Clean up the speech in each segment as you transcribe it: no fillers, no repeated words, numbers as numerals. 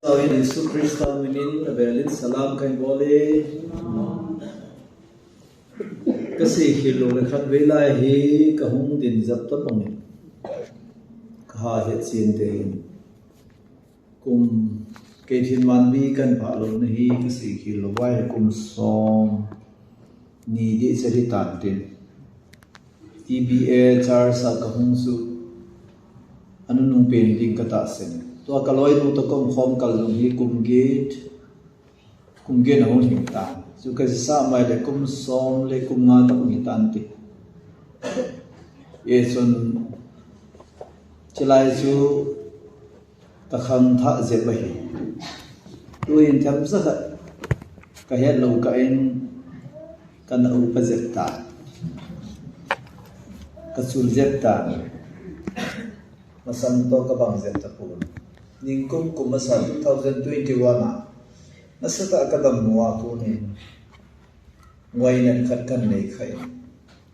Yesus Kristus minin belin salam kan boleh kasi hilo lekhat vela hi kahung din zap ta pang kha het sin te kum ke thin man bi kan pha lo na hi kasi hilo wai kum som ni di sari tan tin TBA char sa kahung su anu nung painting kata sen to kaloi nu to kom khom kal lu hi kum ge na hon hing ta su ka sa mai de kum som le kum nga ta mi tan ti ye sun chilai su ta kham tha je ba hi tu in tham sa ka he lo ka in kan u pa je ta ka sul je ta masam to ka bang je ta pun ningkum kumasa 2021 nasata akadam nuwa ko ni ngwai nan khat kan nei khai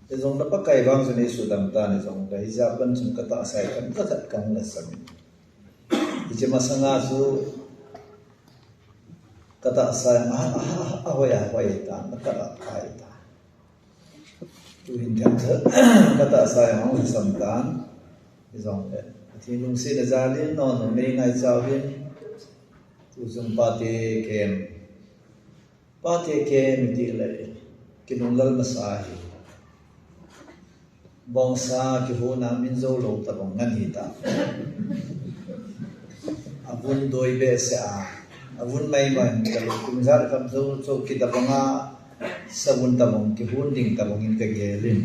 te jong da pakai bang jane sudam ta ni jong da hijaban chum kata sai kan khat kan la sami je masanga su kata sai ahoya hoya ta kata kai ta tu hin kan kata sai ma sam tan jong da thì lung xin là ra liên non ở đây ngày sau viên tu dùng pate kem thì lại cái nông lal masai bong sa cái hồ nam min dâu lâu ta bong ngăn hita avun doi be sa avun mai man kalau kumzar kam dâu so kita bonga sabun ta bong cái hun ding ta bong in cái gelin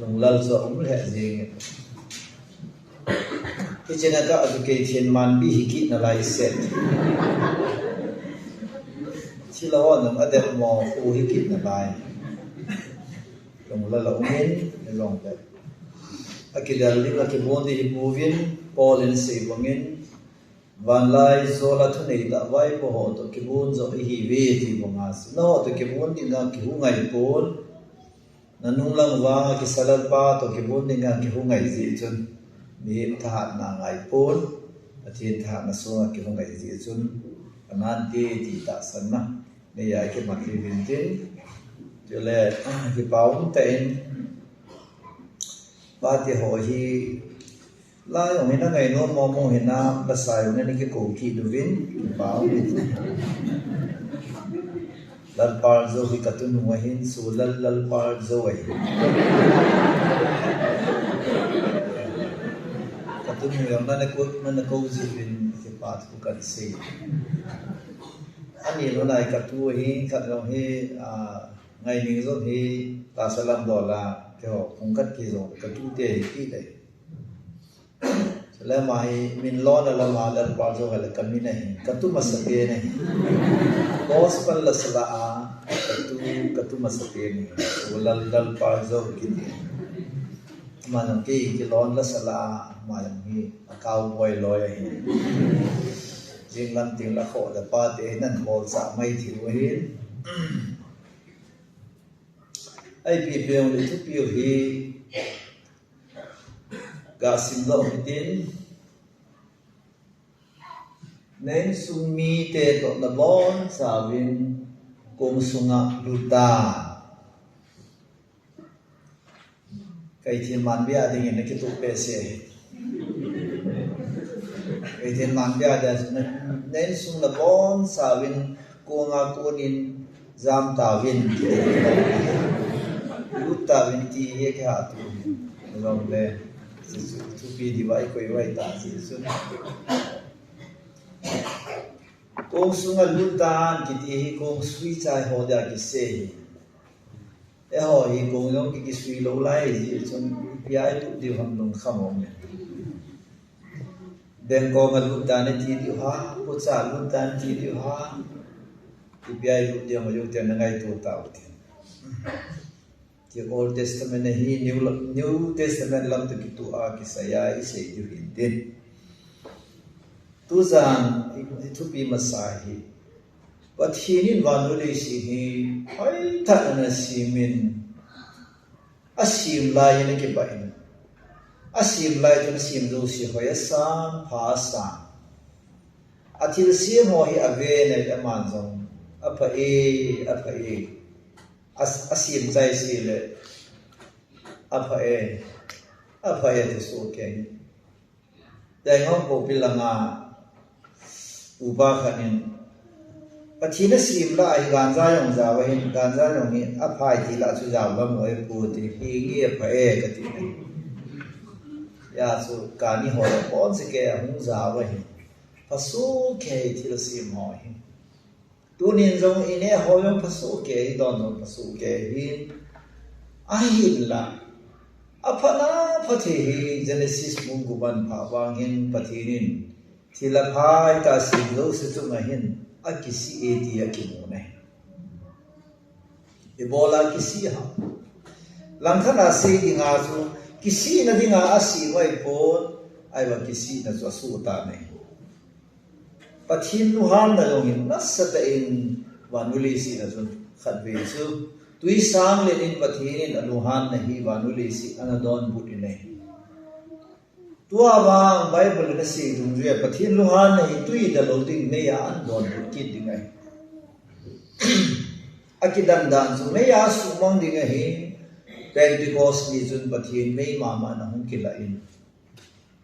nông lal so umle gì cái chuyện đó ở cái thiên man bi hiki na lai set chỉ là họ nằm ở đây mà u hiki na lai lòng là umin lòng đấy cái đó là cái môn đi moving Poland say bangin van lai zola thu nei da vai po ho to cái môn zo hi ve thì bonga no to cái môn đi nga cái hu ngai pol nanung lang wa cái salad pa to cái môn đi nga cái hu ngai gì chun ni tha na ngai pon athin tha na so ki hong ngai ji chun anan ti ta san na ne ya ke mat li vin tin je le ki paum ten ba ti ho hi la yong na ngai no mo mo hi na ba sai ne ki ko ki du vin ki paum lal par zo hi katun wa hin su lal par zo ai tu người mana ko zin ke pat ku kan se ani lo nai ka tu hi ka lo hi ngai ning zo hi ta salam do la ke ho kong kat ki zo ka tu te ki dai sala mai min lo na la ma dal pa zo la kan mi nahi ka tu masake nahi gospel la sala ka tu masake ni wala dal pa zo ki manang ki lon la sala mayang hi akau boy loy hi jing lam ting la kho da pa te nan bol sa mai thi wa hi ai pi pe on tu pi hi ga sim lo tin nen sung mi te to na bon sa vin kum sunga luta cái thiên man bia thì nghe cái tụ pe se cái thiên man bia là nên sung là bon sa vin cô nga cô nín giam ta vin lút ta vin ti he cái hạt lòng le tu pi đi vai coi vai ta si sun cô sung là lút ta cái ti cô suy chai hồ ra cái se e ho hi ko yong ki sui lo lai ji chon pi ai tu di ham long kham ong den ko ngal lu ta ne ti di ha ko cha lu ta ti di ha ti pi ai lu di ma yu te na ngai tu ta ti ti Old Testament ne hi New Testament lam tu ki tu a ki sa ya i se ju hin din tu zan i tu pi ma sa hi và khi nhìn vào nơi đây thì phải thật là simin asim lại như cái vậy asim lại cho nó sim đâu thì phải san phá san athil siam ho hi ave nei aman zong apa e asim zai si le apa e te so ke dai ngom ko pilanga uba khanin pathina sim la ai ganja yong za wa hin ganja yong hi aphai ti la chu za ba moi pu ti hi ngi apa e ka ti ya so ka ni ho la pon se ke hung za wa hin pasu ke ti la sim ho hin tu nin zong ine ho yong pasu ke don zong pasu ke hin a hin la apana phathi hi genesis mungu ban pha wang hin pathinin thila phai ta si lo se chu ma hin akisi eti akimune ebola kisi ha langkhana se dinga su kisi na dinga asi wai po ai wa kisi na chu su ta ne pathin luhan na longin nasata in wanuli si na chun khatve chu tui sang le in pathin aluhan na hi wanuli si anadon budine tua wang bible na si dung je pathin luhan na hi tui da lo ding me ya an don bud kit ding ai akidan dan su me ya su mong ding hi pentecost ni chun pathin me ma na hung kila in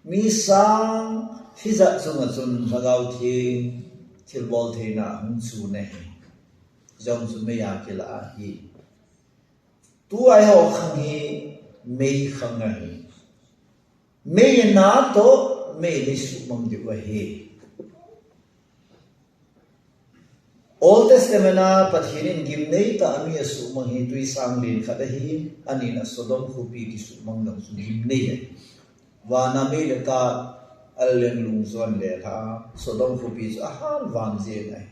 mi sang fiza chung chun bagau thi thilbol theina hung chu ne jong chu me ya kila hi tu ai ho khang hi me khang hi me na to me ni su mong di wa hi Old Testament na pathinin gim nei ta ami su mong hi tui sang lin khada hi ani na Sodom khupi ki su mong dang su gim nei wa na me le ka allen lung zon le tha Sodom khupi a han wang je nai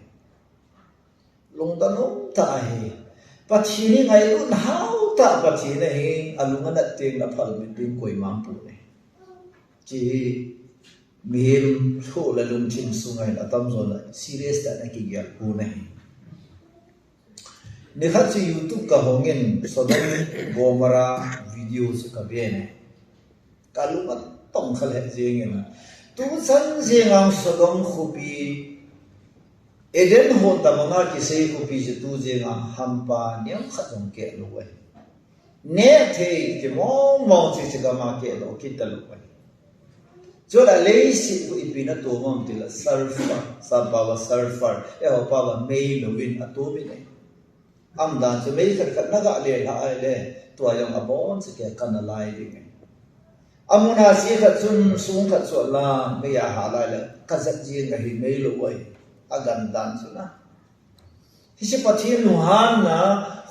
lung da no ta hi pathini ngai un hau ta pathina hi alunga na teng na phal min tin koi mam pu ne chi mil thu la lung chin sungai na tam zon serious ta na ki ya pu ne ne khat chi YouTube ka hongen Sodom Gomora video se ka be ne kalunga tong khale jeng en tu san jeng Sodom khupi Eden hon ta manga ki sei khupi je tu jeng hampa niam khatong ke lo we ne the ki mo chi ga ma ke lo ki ta lo we cho la lei si ku ipina to mom ti la sulfur sa ba wa sulfur e ho pa wa mei lo win atomi ne am dan so mei khat khat na ga le ha ai le to ayong abon se ke kana lai ding amuna si khat sun sung khat so la me ya ha lai la ka zat ji ga hi mei lo wai agan dan so na hi se pathin lu han na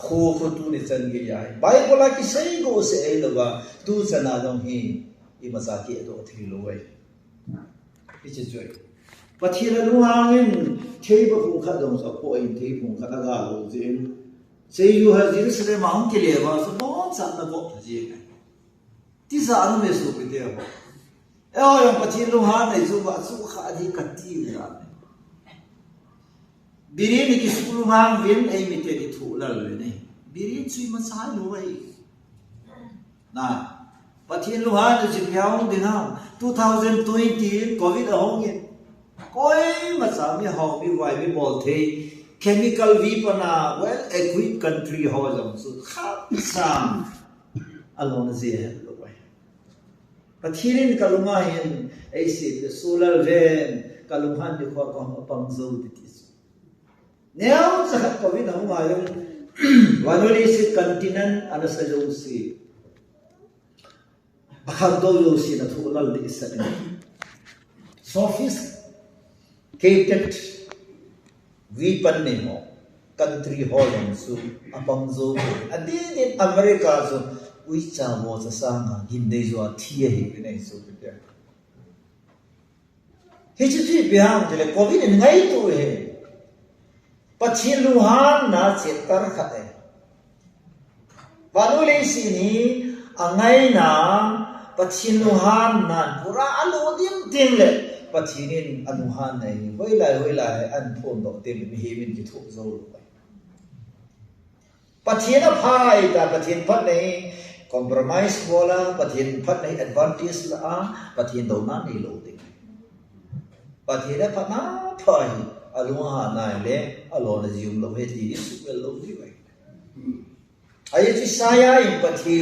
khu tu ni chan gi ya bible ki sei go se ai lo ba tu chana dong hi I masaki ado thi lo wai hi che joi pathin lu hangin thei ba phung kha dong sa ko ai thei phung kha ga lo jin sei yu ha jin se ma hong ke le ba so bon sa na bo ji ti sa anu me su pe de ba e ho yang pathin lu han nei su ba su kha di ka ti ra birin ki su lu hang vin ai mi te di thu la le ne birin chui ma sa lo wai na pathin lu han ji pyang ding ha 2020 covid a hong ye koi ma sa mi ho mi wai mi bol the chemical vi pana well equipped country ho jong su khap sam alon je lo wai pathin kalunga hin ai si solar van kalunghan di kho ko pang zo di ti neo sa covid a hong ayong wanuli si continent ana sa jo si Akhado yo si na thulal di isa ni sophisticated weapon ni mo country holong su apang zo adin America so ui cha wo sa sanga ginde zo thie hi ne so pe hi chi thi biang de covid ngai tu he pathin luhan na chetar khate wanule si ni angai na pathin luhan nan pura alo dim tim le pathinin anuhan nei hoi lai an phon do tim mi hi min ki thu zo pathina phai ta pathin phat nei compromise bola pathin phat nei advantage la pathin do na nei lo ding Pati na pana pai alunga ha nai le alona zium lo he ti super lo di vai. Ai chi saya in pati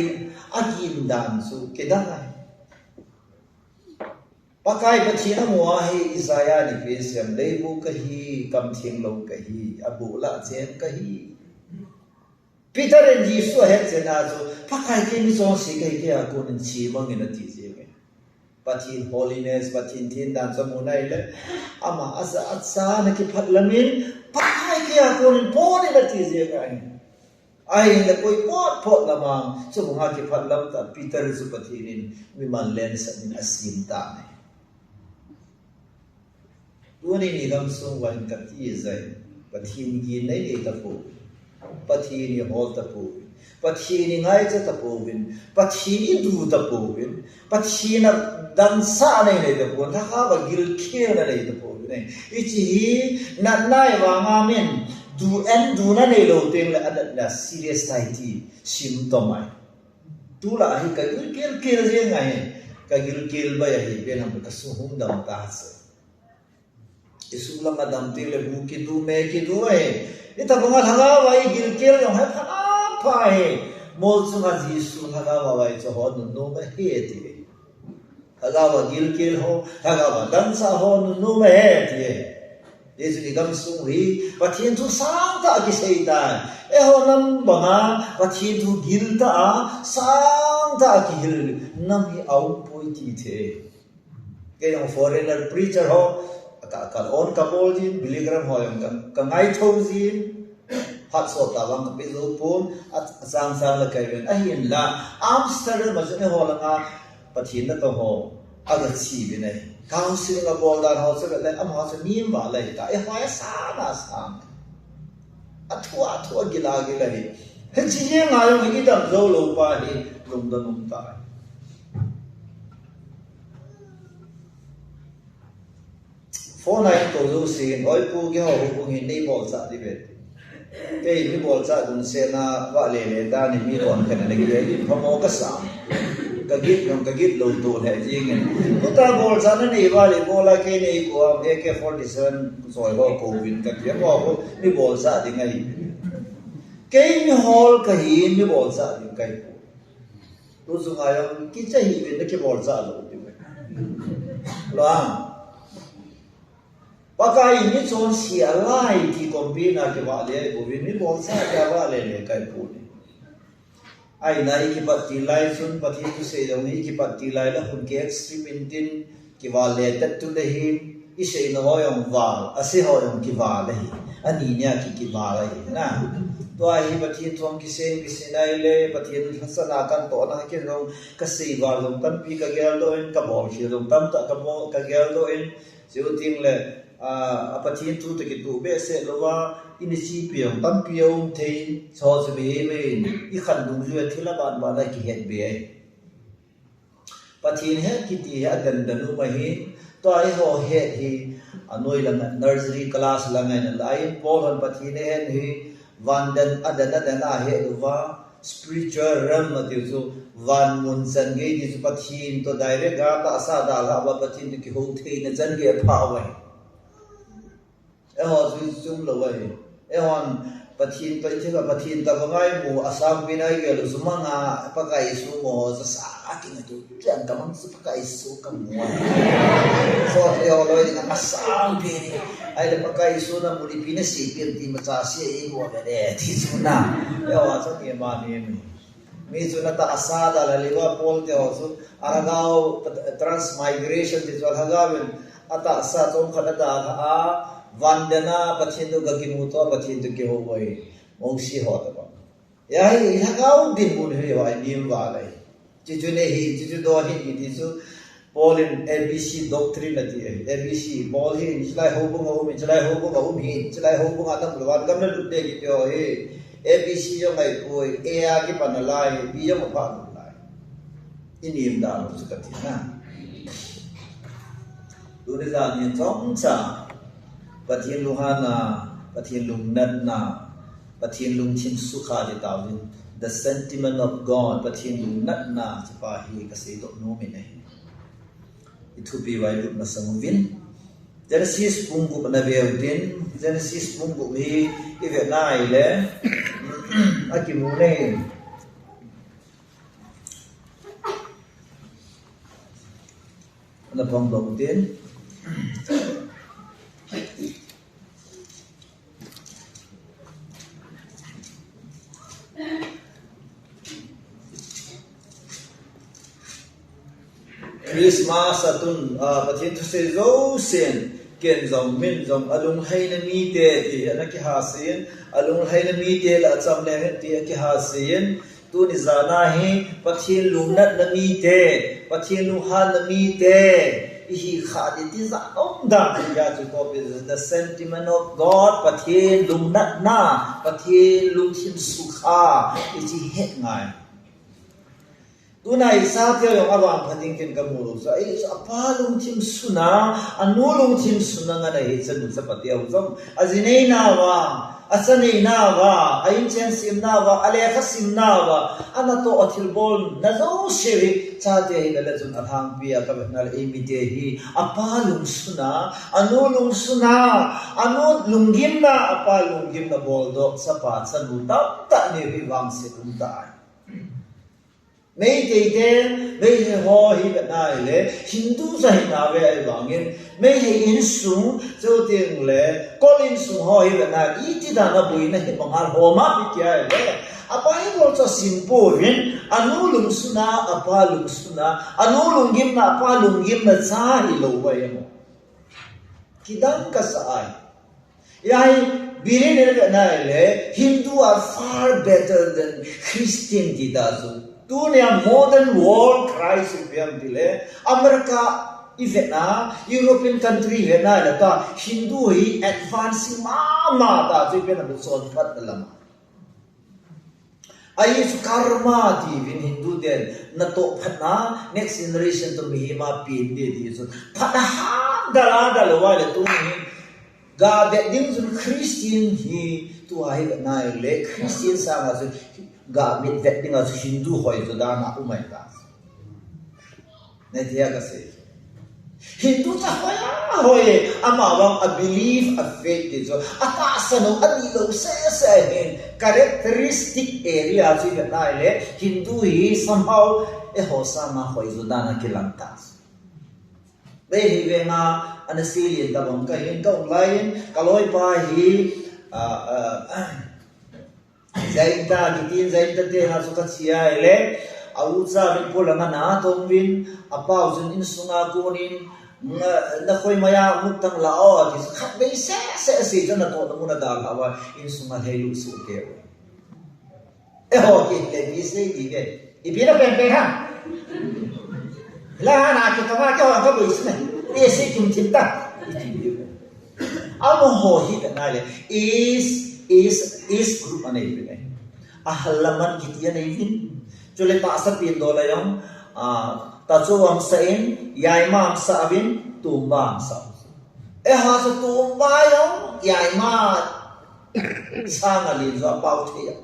agim dan su kedai. Pakai pati na mua hi Isaiah ni pesiam leibu kahi kam thing lo kahi abu la chen kahi. Peter and Jesus had said also, pakai ke mi song si kahi ke aku nin chi bang ina ti je. Patin holiness, patin tin dan samunai le, ama asa na ki patlamin, pakai ke aku nin pon ina ti je kai. Ai le koi pot lamang, so mga ki patlam ta Peter su patinin mi man len sa min asin ta ne. Tuani ni gam sung wan kat ti zai, patin gi nei nei ta po, patin ni hol ta po. Pathini ngai cha tapowin pathini du tapowin pathina dan sa nei nei tapon tha kha ba gil khe na nei tapowin nei ichi hi na nai wa nga min du en du na nei lo teng la adat na serious tai symptom ai tu la hi ka gil khe je ngai ka gil ba ya hi ben ham ka su hum dam ta se isu la madam te le bu ki du me ki du ai ita bunga thanga wa gil khe yo ha pha pai mol sunga jisu haga wa wai cho ho no ma he ti haga wa gil ho haga wa dan sa ho no ma he ti yesu ni gam sung ri wa thien thu sang ta ki sei ta e ho nam ba ma wa thien thu gil ta sang ta ki hil nam hi au poi ti the ke no foreigner preacher ho ka on ka bol ji biligram ho yam ka ngai tho ji hot so ta wang pe zo pum at sang la kai ven a hin la amsterdam ma zene ho la nga pathin na to ho aga chi bi nei council nga bol dan ho se le am ho se nim ba lai ta e ho ya sa na sang athua gila hi he chi ye nga yo gi dam zo lo pa hi lum da num ta phone nai to zo sin oi pu ge ho pu ngi nei bol sa di ve cái mi bol cha dun se na wa le le ta ni mi kon kan ne ge ni phomo ka sam ka git lo to le ji ngen ko ta bol cha na ni wa le bola ke ni ko AK47 soi ho ko win ka ke ko mi bol cha di ngai ke mi hol ka hi mi bol cha di kai ko tu su nga yo ki cha hi be ne ke bol cha lo di lo pakai ni chon sia lai ki kombina ke wa le bo ni bol sa ka wa le kai pu ni ai nai ki patti lai sun pati tu se dong ni ki patti lai la hun ke extreme tin ki wa le tat tu le hi i se no ho yong wa ase ho yong ki wa le hi ani nya ki wa le na to ai pati thong ki se nai le pati tu hasana kan to na ke rong ka se wa rong kan pi ka gel do en ka bol shi rong tam ta ka bo ka gel do en siu ting le apathin tu te ki tu be se lowa inichi piang tam piang thei so se be me I khan dung ju thila ban ba la ki het be pathin he ki ti ha dan danu ma hi to ai ho he hi anoi la nursery class la ngai na lai pol han pathin he hi vandan adana he lowa spiritual realm ma ti so van mun san ge ni su pathin to direct ga ta sa da la ba pathin ki ho thei na jan ge pha wa ho zum lo wa hon pathin pa che ba pathin ta ba ngai mu asam bi nai ge lu suma nga pa kai su mo sa sa ki na tu jan ka mang su pa kai su ka mu so e ho lo ni asam bi ni ai le pa kai su na mu ri pi na si pi ti ma cha si e mo ga de ti su na e ho sa ti ma ni mi su na ta asa da la li wa pol te ho su aragao transmigration ti so ha ga ben ata sa chom khana da a vandana pathin tu gaki mu to pathin tu ke ho wai mong si ho ta ba ya hi ha gao din mun he wa nim wa lai chi chu ne hi chi chu do hi ni ti su Paul in ABC doctrine ati ABC Paul hi ni lai ho bu ngo mi lai ho bu ngo mi lai ho bu nga tam lwan gam na lu de ki pyo he ABC yo mai poi A ki pan lai B yo ma pa lai inim da su ka ti na tu de za ni chong cha pathin luhana pathin lungnat na pathin lungchin sukha de tawin the sentiment of God pathin lungnat na chapa hi ka se do no mi nei it to be wai lut na samvin Genesis bungu na beudin Genesis bungu hi ive na ile akimune na pangdong din Christmas atun pathin tu se zo sen ken zong min zong alung hai na mi te ti na ki ha sen alung hai na mi te la cham le he ti ki ha sen tu ni zana hi pathin lung nat na mi te pathin lung ha na mi te hi kha di ti za om da ya tu ko is the sentiment of God pathin lung nat na pathin lung him sukha ichi het ngai tunai sa theo yung awang pating kin kamuro sa ay apalong tim suna anulong tim suna nga na hitsan sa patiaw zong azinay nawa asanay nawa ayin chen sim nawa aleka sim nawa anato atilbol na zo shiri sa tiya hinalazun alhang piya kabit na imitehi apalong suna anulong suna anulunggim na apalunggim na boldo sa patsan utap ta ni riwang sikuntaan mấy cái tên mấy cái hoa hi Việt Nam lệ Hindu sa Hindu về ai bằng in mấy cái in sung cho tiếng lệ có in sung hoa hi Việt Nam ít thì đã nó bùi này bằng hàng hoa mà bị kia lệ apa ini kalau simple vin anu lung suna apa lung suna anu lunggim na apa lunggim na sa ilo bay mo kidang kasai yai bini nila na lệ Hindu are far better than Christian didazu dunia modern world crisis biam dile Amerika Vietnam European country Vietnam la ta Hindu hi advancing mama ta je pen na son phat lama ai su karma ti vin Hindu den na to phat na next generation to mi ma pin de di so phat ha da lo wa le tu ni ga de ding sun Christian hi tu ai na le Christian sa ga so ga mit vet ding as Hindu hoi zo da na umai ta ne dia ka se Hindu ta hoi ama wang a belief a faith de zo ata sano ani lo se hen characteristic area ji na le Hindu hi somehow e ho sama hoi zo da na kilang ta be hi ve nga an Syrian ta bang ka hin ka online kaloi pa hi Zaita kitin zaita te na suka sia ele auza bin pola na tong bin apa uzun in sunga kunin na khoi maya mutang lao ti khat be se jana to na da lawa in sunga helu su ke e ho ki le bi se di ke I pina pen ha la na ki ta ma ka ka bu isne e se kim tin ta amo ho hi na le is group anay pinay ahalaman kitiya na yun chule paasa pin dola yung tacho ang sain yayma ang sa abin tumba ang sa ha sa tumba yung yayma sa ngalin sa paut hiya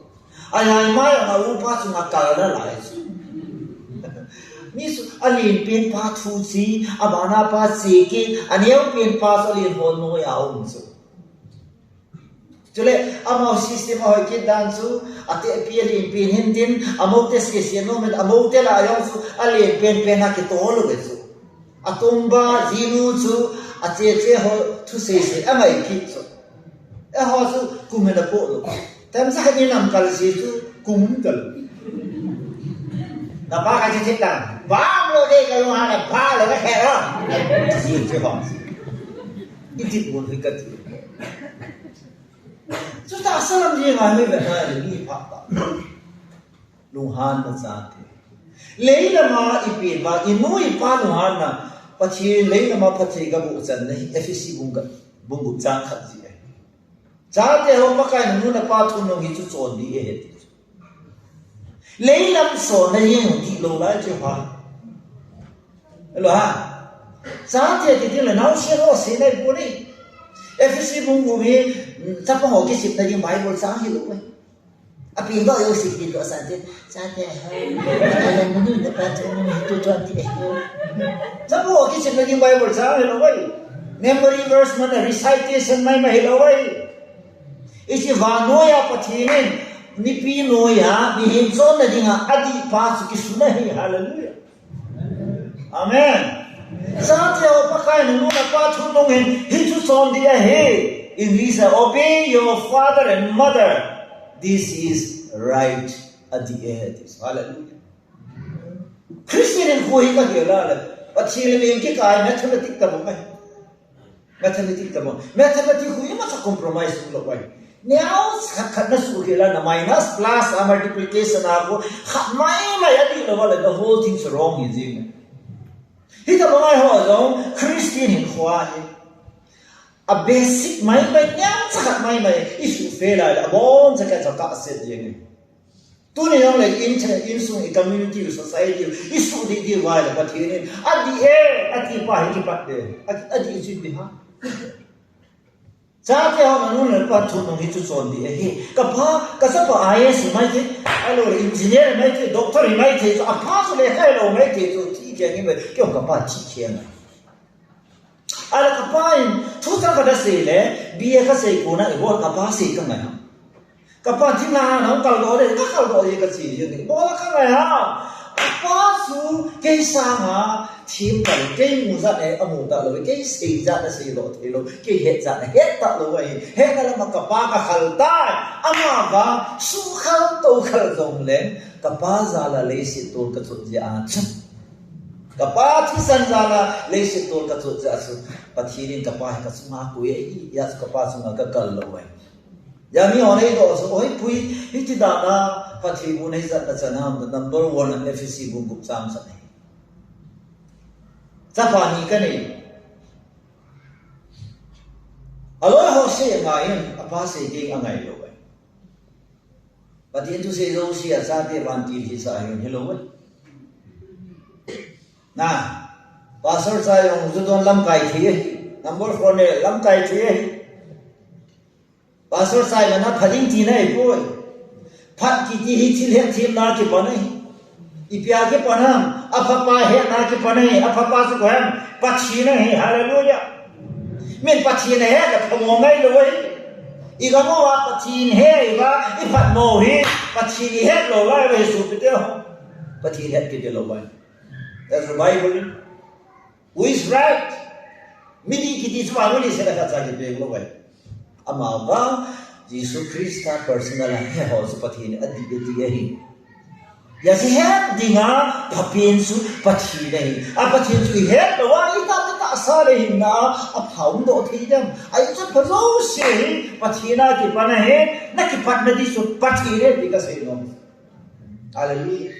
ay yayma yung naupa sa nakala lai miso alin pin pa tusi abana pa sikin aniyang pin pa sa alin hon mo yaong so Jule amau sistem au kidan su ate pieli pin hindin amau tes ke siano met amau tela ayong su ali pen pena ke tolo besu atumba zinu su ate ho tu se amai ki su e ho su kumena po lo tam sa ni nam kal si su kumkal na ba ka che tan ba lo de ka lo ha ba lo ka he ro si che ho itit bon hikat Sudah asal dia ngambil benar ini fakta. Luhan nazate. Leila ma ipin ma inu ipan luhan na pachi leila ma pachi gabu usan na efisi bungu cang khatsi. Jate ho pakai nu na patu no hitu chondi e. Leila so na yin ti lo lai che ha. Lo ha. Jate ti le nau she ro se nei puni. Efisi bungu mi Sapa ho ke sip na yung Bible sa akin lo api ba yung sip dito sa atin alam mo dun dapat ito 20 Sapa ho ke sip na yung Bible sa akin lo memory verse mana recitation mai mai lawai isi vanoya pathinin nipi noya ni himson na dinga adi pa su ki sunahi hallelujah amen Saatnya pakai nuna pathu nongin hitu son dia he English obey your father and mother this is right at the end hallelujah Christian and koi ka gela la pathil me ke kai mathematics ta mai mathematics hui ma sa compromise lo bai now sakhatna su gela na minus plus multiplication ago mai adi lo wala the whole thing's wrong is it Hita mga hozong Christian hin huwahi. A basic may nyam sakat may issue failai la bon sakat sa kaasit yengi. Tuni nang like insung community society issue di wai la patinin. Adi ati pa hikipat de. Adi issue biha. Saat yang manun lepas tu nong itu sondi kapha kasapa IAS mai ke alo engineer mai ke doctor mai ke so apa so le hello mai ke so ti ke ngi me kyo kapha ti ke na ala kapha in thu ta ka da se le bia ka se ko na bo kapha se ka na kapha ti na no kal do de ka kal do ye ka si ye ni bo la ka na ha kapha su ke sa ha team ka ke mu za ne amu ta lo ke se za na se lo te lo ke he za na he ta lo ai he na la ma kapha ka khal ta ama ba su khal to khal dong le kapha za la le si to ka chu ji a ch kapha thi san za la le si to ka chu ja su pathirin kapha ka su ma ku ye ya kapha su ma ka kal lo ai Yami onai do so oi pui iti da na pathi bu nei za ta chanam the number 1 and FCC bu gup sam sa nei cha pa ni ka nei aloi ho se ngai apa se ding angai lo bai pathi tu se zo si a sa te ban ti hi sa yin hello bai na pastor sa yong zu don lam kai thi number 4 ne lam kai thi Pastor sai mana phading ti nai poi phat ki ti hi thil hem thim na ki panai ipya ke panam apapa he na ki panai apapa su ko hem pathi na he hallelujah men pathi na he la phamo ngai lo wai igamo wa pathi he iba iphat mo hi pathi ni he lo wai we su pite ho pathi he ke lo wai that's the Bible who is right midi ki ti su ma ni se la ka ke be lo wai Amaga Jesus Christ ka personal hai ho su pathin adi hi ya si he dinga phapin su pathi nei a pathin su he to wa ita ta sa le na a phaum do thi jam ai chu phazo se pathina ki pana he na ki pat na di su pathi re dika se no hallelujah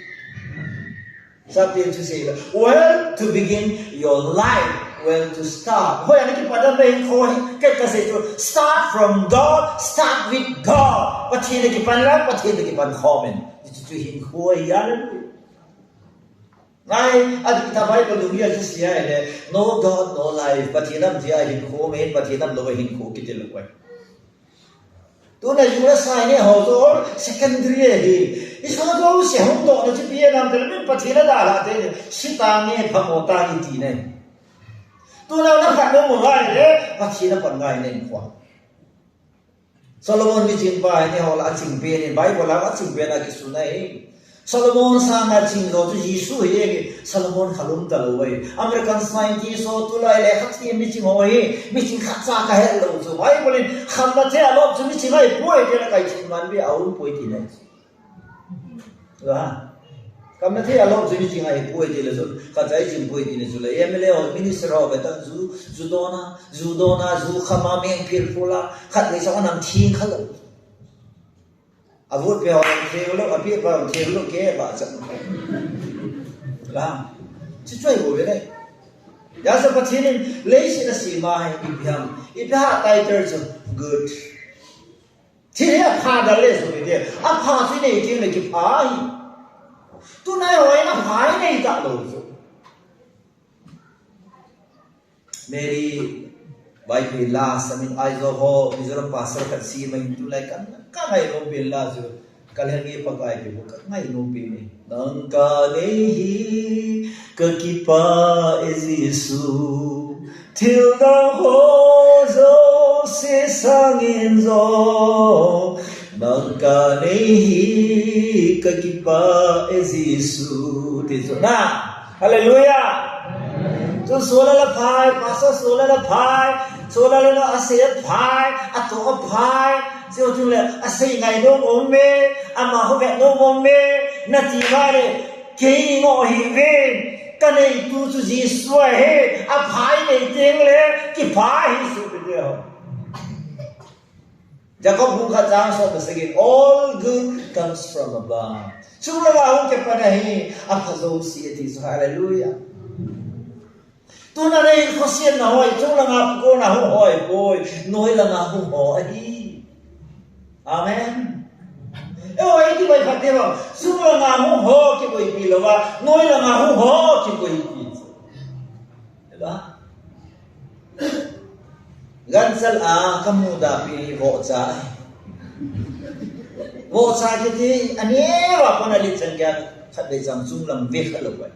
something to say well to begin your life well to start hoy ani ki pada nei khoi ke ka se to start from God start with God pathina ki pan la pathina ki pan khomen to him khoi hallelujah nai adi ta Bible lu ya ji sia ne no God no life pathina dia him khomen pathina lo him kho ki te lo kwai tu na yu sai ne ho to secondary hi iso do se hom do na ji pie nam te me pathina da la te sita ne phamota ni ti ne tu na phat no mo lai le pathina pan ngai ne kwa Solomon mi jing ba ne ho la jing pe ne Bible la jing pe na ki sunai Solomon sa na jing lo tu Yesu ye Solomon khalum ta lo wai American scientist so tu lai le khat ti mi jing ho ye mi jing khat sa ka he lo so Bible kham na the lo chu mi jing ai poi de la kai jing man bi au poi ti ne wa kam na the lo chu mi jing ai poi de le so ka jai jing poi ti ne so le MLA or minister of ta zu dona zu khama meng phir pula khat le sa nam thing khalo avut pe ho the lo api pa the lo ke ba cha la chi choi go ve dai ya sa pathin le si na si ma hai ibham ibha title so good thi ya pha da le so de a pha si ne jing le ki pha tu nai hoi na phai nei ta lo so Mary Bible last I mean eyes of ho Mizoram pastor kan si mai tu lai kan ka ngai lo bil la so kalhan nge pakai ke ka ngai lo bil ni nang ka nei hi ka ki pa is Yesu Till the halls of 세상인 ぞnangka nehi kakipa ezisu tizona hallelujah so sola la phai pastor sola la phai sola la ase phai ato phai so tu le ase ngai no momme ama ho ve no momme na ti vare ke ngo hi ve ka nei tu su ji swa he a phai nei teng le ki phai hi su de ho Jacob buka jang so besegin all good comes from above. Sumla lahung ke panahi aphazo si etis hallelujah. Tuna nei khosien na hoi sumla ngap ko na hu hoi boy noi la na hu hoi. Amen. E oi ti bai phate ba sumla nga hu ho ki koi pi lo ba noi la nga hu ho ki koi pi. Ba? Gansal kamu dapi voca jadi ane apa nali cenggan kadai langsung lembih kalau buat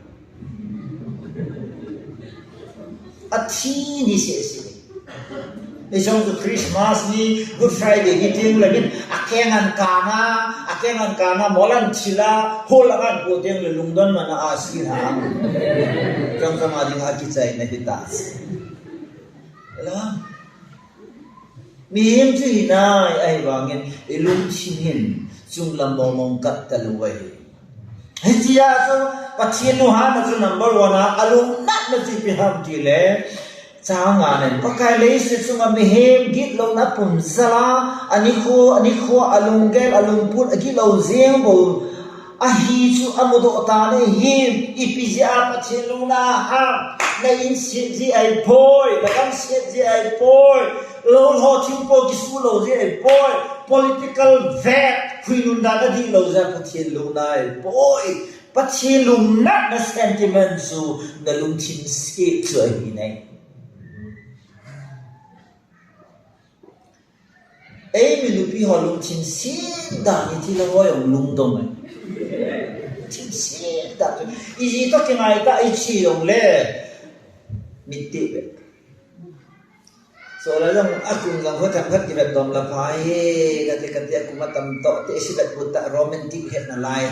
ati ni sih ni jong tu Christmas ni Good Friday ni tiang lagi akengan kana molan cila holangan ko tiang lelungdan mana asli ham jong sama ding haki cai na ditas lah Mihim tu hinay ay bangin ilung sinin sung lambong kat taluway. Hijiya so patinuhan na so number 1 na alung nat na si piham tile sanganen pakai leise sung mihim git lo na pumsala aniko alunggel alungput agi lo zeng bo ahi su amudo tane him ipizia patinu na ha na insit ji ay boy na kam sit ji ay boy Lord ho timpo gisu lo je boy political vet kuinunda da di lo za pathin lo nai boy pathin lo na sentiment su na lung tim ske choi ni nei ei mi lu pi ho lung tim sin da ni ti lo ho yong lung dong ai tim sin da i ji to ke ngai ta i chi yong le mi ti be So lalang aku lang hotak hat kita dom la pai kati aku matam tok te sibat buta romantic het na lai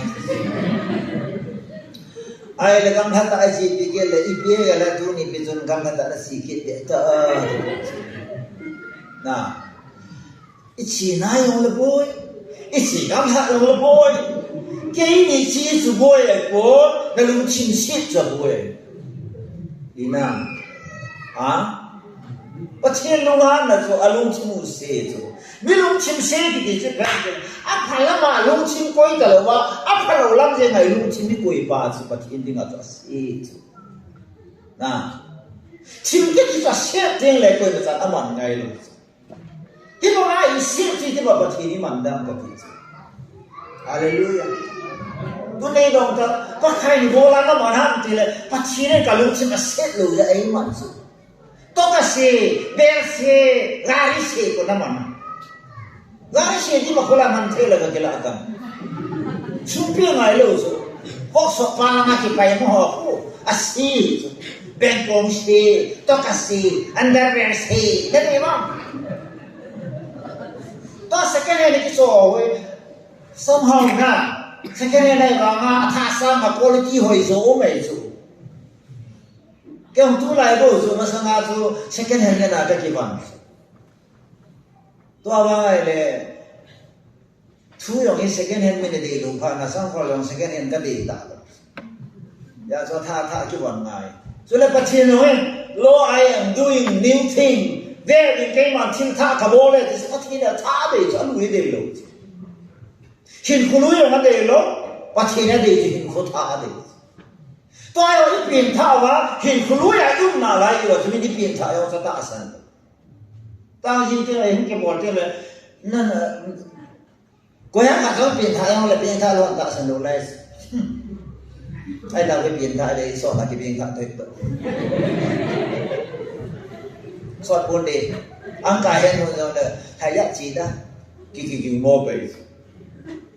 ai lagang hata aji pikir le ipie gala tu ni pizun kam hata na sikit de ta na ichi na yong le boy ichi kam ha yong le boy ke ni chi su boy le ko na lung chin sit cha boy ina ha Pathin lungan na so alung chimu se so milung chim se ki je kan aphala ma lung chim koi da wa aphala lam je ngai lung chim ni koi pa so pathin ding a se so na chim ke ki sa se ding le koi da aman ngai lo ki mo na i se ti ti ba pathin ni man dam ka ti hallelujah tu nei dong ta pa khai ni bola na ma ham ti le pathin ne ka lung chim a se lo ya ai man so Toka se, berse, lari se ko naman. Lari se di makula mantela ka kila akan. Sumpi ngai lo so. Kok sok pala nga ki pai mo ko. Asi. Bengkong se, toka se, underwear se. Dali ba? To second hand ki so we. Somehow na. Second hand ai ba nga thasa nga quality hoi so mai so. Kaya tu lai bo so masanga so second hand na ta ki ban to awa le tu yong hi second hand me de lu pha na sang kho yong second hand ka de ta ya so tha ki ban ngai so le pathin no lo I am doing new thing there in came on tin tha ka bo le this pathin na tha be so lu de lo hin khulu yong de lo pathin na de hin kho tha de Tôi ở biển thảo và hình khối lúa là dùng nào lại rồi thì mình đi biển thảo cho ta sản ta nhìn cái này cái bọn cái này nên là có những cái đó biển thảo là biển thảo luôn ta sản đồ này hay là cái biển thảo đấy so là cái biển thảo thôi so bốn đề ăn cài hết rồi là hay giá trị đó cái mua về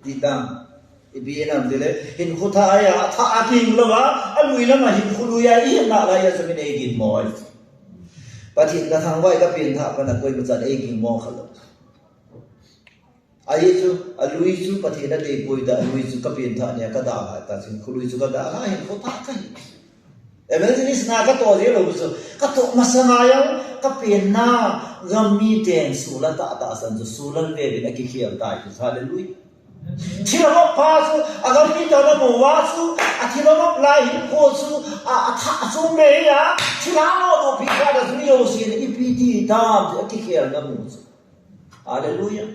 đi tăng Ibinam dile hin khutaya tha ating lawa alui lama hin khuluya i na la ya samin egin moy Pati ka thang wai ka pin tha pa na koi machan e king mo khalo ai chu alui chu pati na de poi da alui chu ka pin tha ne ka da ha ta sin khului chu ka da ha hin ko tha ka evangelist na ka to je lo chu ka to masanga yang ka pin na gami ten sula ta ta san chu sulan ve bi na ki khial ta ki hallelujah Chilamo pasu agami dana mo wasu achilamo lai kosu atha sumbe ya chilano do pikada zuniyo sin ipiti dam akikhel na musu hallelujah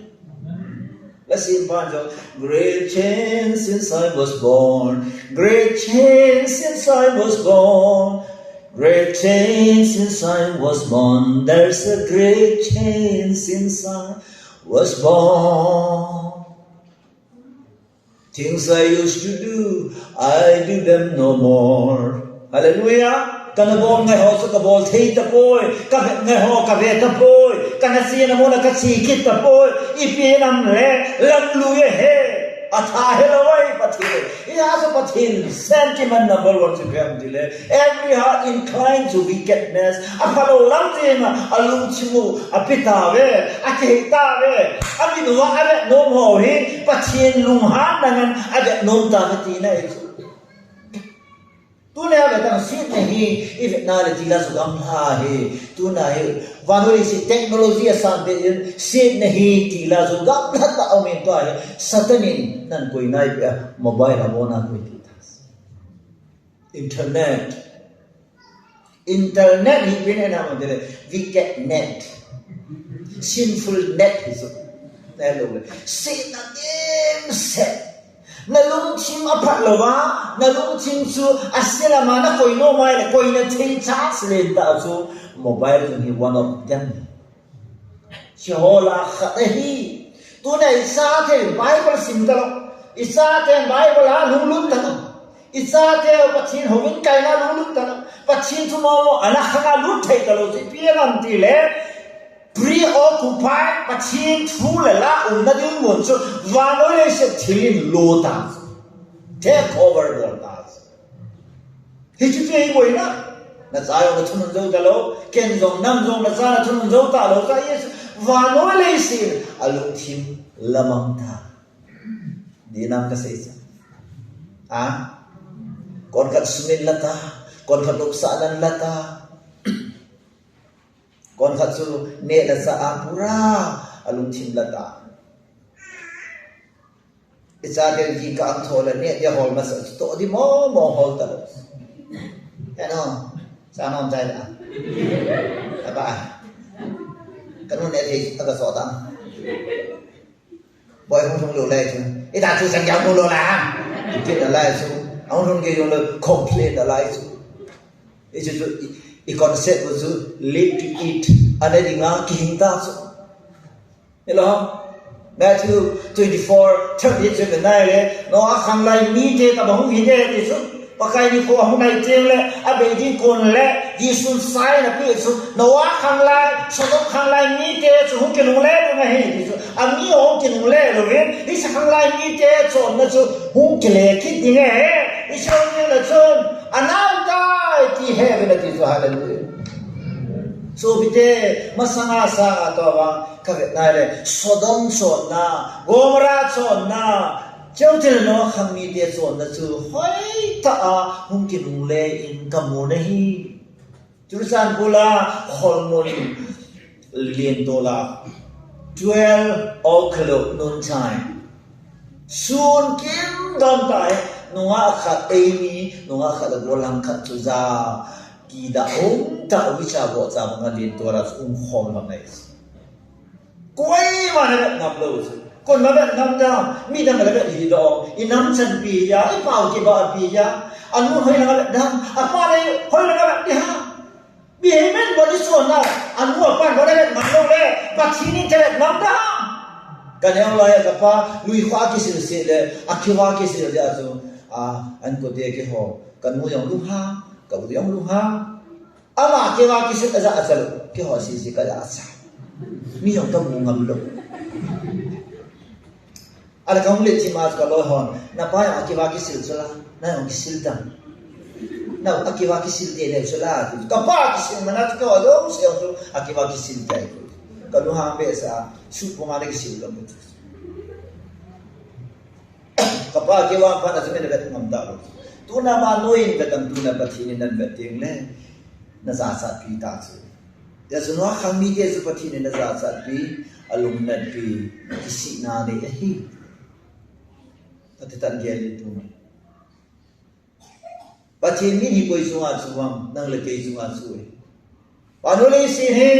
let's sing banjo great change since I was born great change since I was born great change since I was born there's a great change since I was born Things I used to do, I do them no more. Hallelujah. Kana bol ngai ho so ka bol thei ta poi, ka ngai ho ka ve ta poi, kana si na mo na ka si kit ta poi, ipi nam le lam lu ye he. Atha he lawai pathile. Ya so pathil sentiment number 1 to them dile. Every heart inclined to wickedness. Apalo lam tema alu chimu apita ve, akita ve. Ami no ave no mo he pathin lung han dangan ade nom ta ti na e. Tu ne ave tang sit nahi if na le tila su gam ha he. Tu na he vanori si technology asan de sit nahi tila su gam ta amen to he. Satanin nan koi nai pe mobile abona koi ti tas. Internet hi pine na mo de wicked net. Sinful net is hello sit na dem set na lung chim aphat lawa na lung chim chu asela mana koi no mai le koi na thei chance le ta chu mobile hi one of them chola khahi tu na isa the bible sim ta isa the bible a lulun ta isa the pathin hovin kai na lulun ta pathin chu mo ana khanga lut thei ta lo ti piam ti le preoccupied pathin thule la na ding mon chu vanole se thilin lo ta take over all that hi chu te ngoi na zayo na thun zo ta lo ken zong nam zong na za na thun zo ta lo ka yes vanole se alu thim lamang ta di nam ka se a kon kat sumin lata kon kat uksa dan lata kon khatsu ne la sa apura alung thim la ta isa de ji ka thola ne ya hol mas to di mo hol ta ya no sa nom jai la ba kanu ne thi ta so ta boy không thong lu lai chu i ta chu sang yang lu la ki la lai chu ông thong ge yo le complain la lai chu i chu I concept was to live to eat. Ada di nga kihinta so. Hello. Matthew 24:30 le no akhang lai mi te ta bang hi de ti so. Pakai ni ko hung nai teng le abe di kon le di sun sai na pi so no akhang lai so do khang lai mi te so hung ke nu le na hi ti so. Ami hung ke nu le lo ven di sa khang lai mi te so na so hung ke le ki ti nge I so ni la chon anau ti heaven at is hallelujah so bite masanga sa to wa ka ve na le sodom so na gomora so na chautel no khami de so na chu hoi ta a hum ki nu le in ka mo nahi chusan pula hormone lien dola 12 o'clock noon time soon kim dom tai nunga khat emi nunga khat bolang khat chuza ki da om ta wicha bo cha ma lin tora khom ma nai koi ma na ngam lo kon ma ba ngam da mi da ma la hi do inam chan pi ya I pau ki ba pi ya anu hoi na ga dam apa le hoi na ga di ha bi men bo di so na anu pa bo le ngam lo le ba thi ni che ngam da kan yang la ya ka pa lui khwa ki sil se le akhiwa ki sil ja so an ko de ke ho kan mu yong lu ha ka bu yong lu ha ama ke wa ki sit aza asal ke ho si ka ja asa mi yong ka mu ngam lo ala ka mu le ti mas ka lo hon na pa ya ki wa ki sil sala na yong ki sil dam nào akiwa kisil te so la ti ka pa kisil mana ka do se so akiwa kisil te ko ka lu ha be sa su ko ma le kisil lo ka pa akiwa pa na se me vet ngam da lo tu na ma noin ka tam tu na pathin nan vet ting le na za sa pi ta su ya so no khang mi ke su pathin na za sa pi alum nan pi kisi na ne hi ta tan ge le tu pathin mi ni koi sunga suwam nang le kei sunga suwe panole si he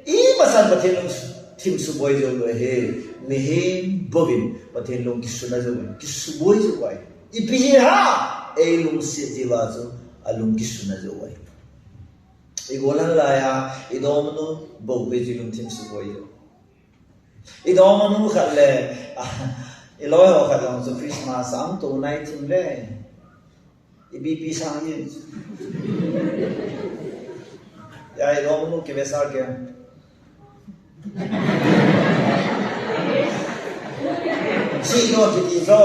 I masan pathin long tim su boy jo lo he me he bovin pathin long kisuna jo kisu boy jo wai I pi ha e long si ti wa jo alung kisuna jo wai I golan la ya I do manu bo be ji long tim su boy jo I do manu khat le I lo ho khat long so Christmas am to nai tim le BP sang yin ya I do manu ke besar ke si no ti ti so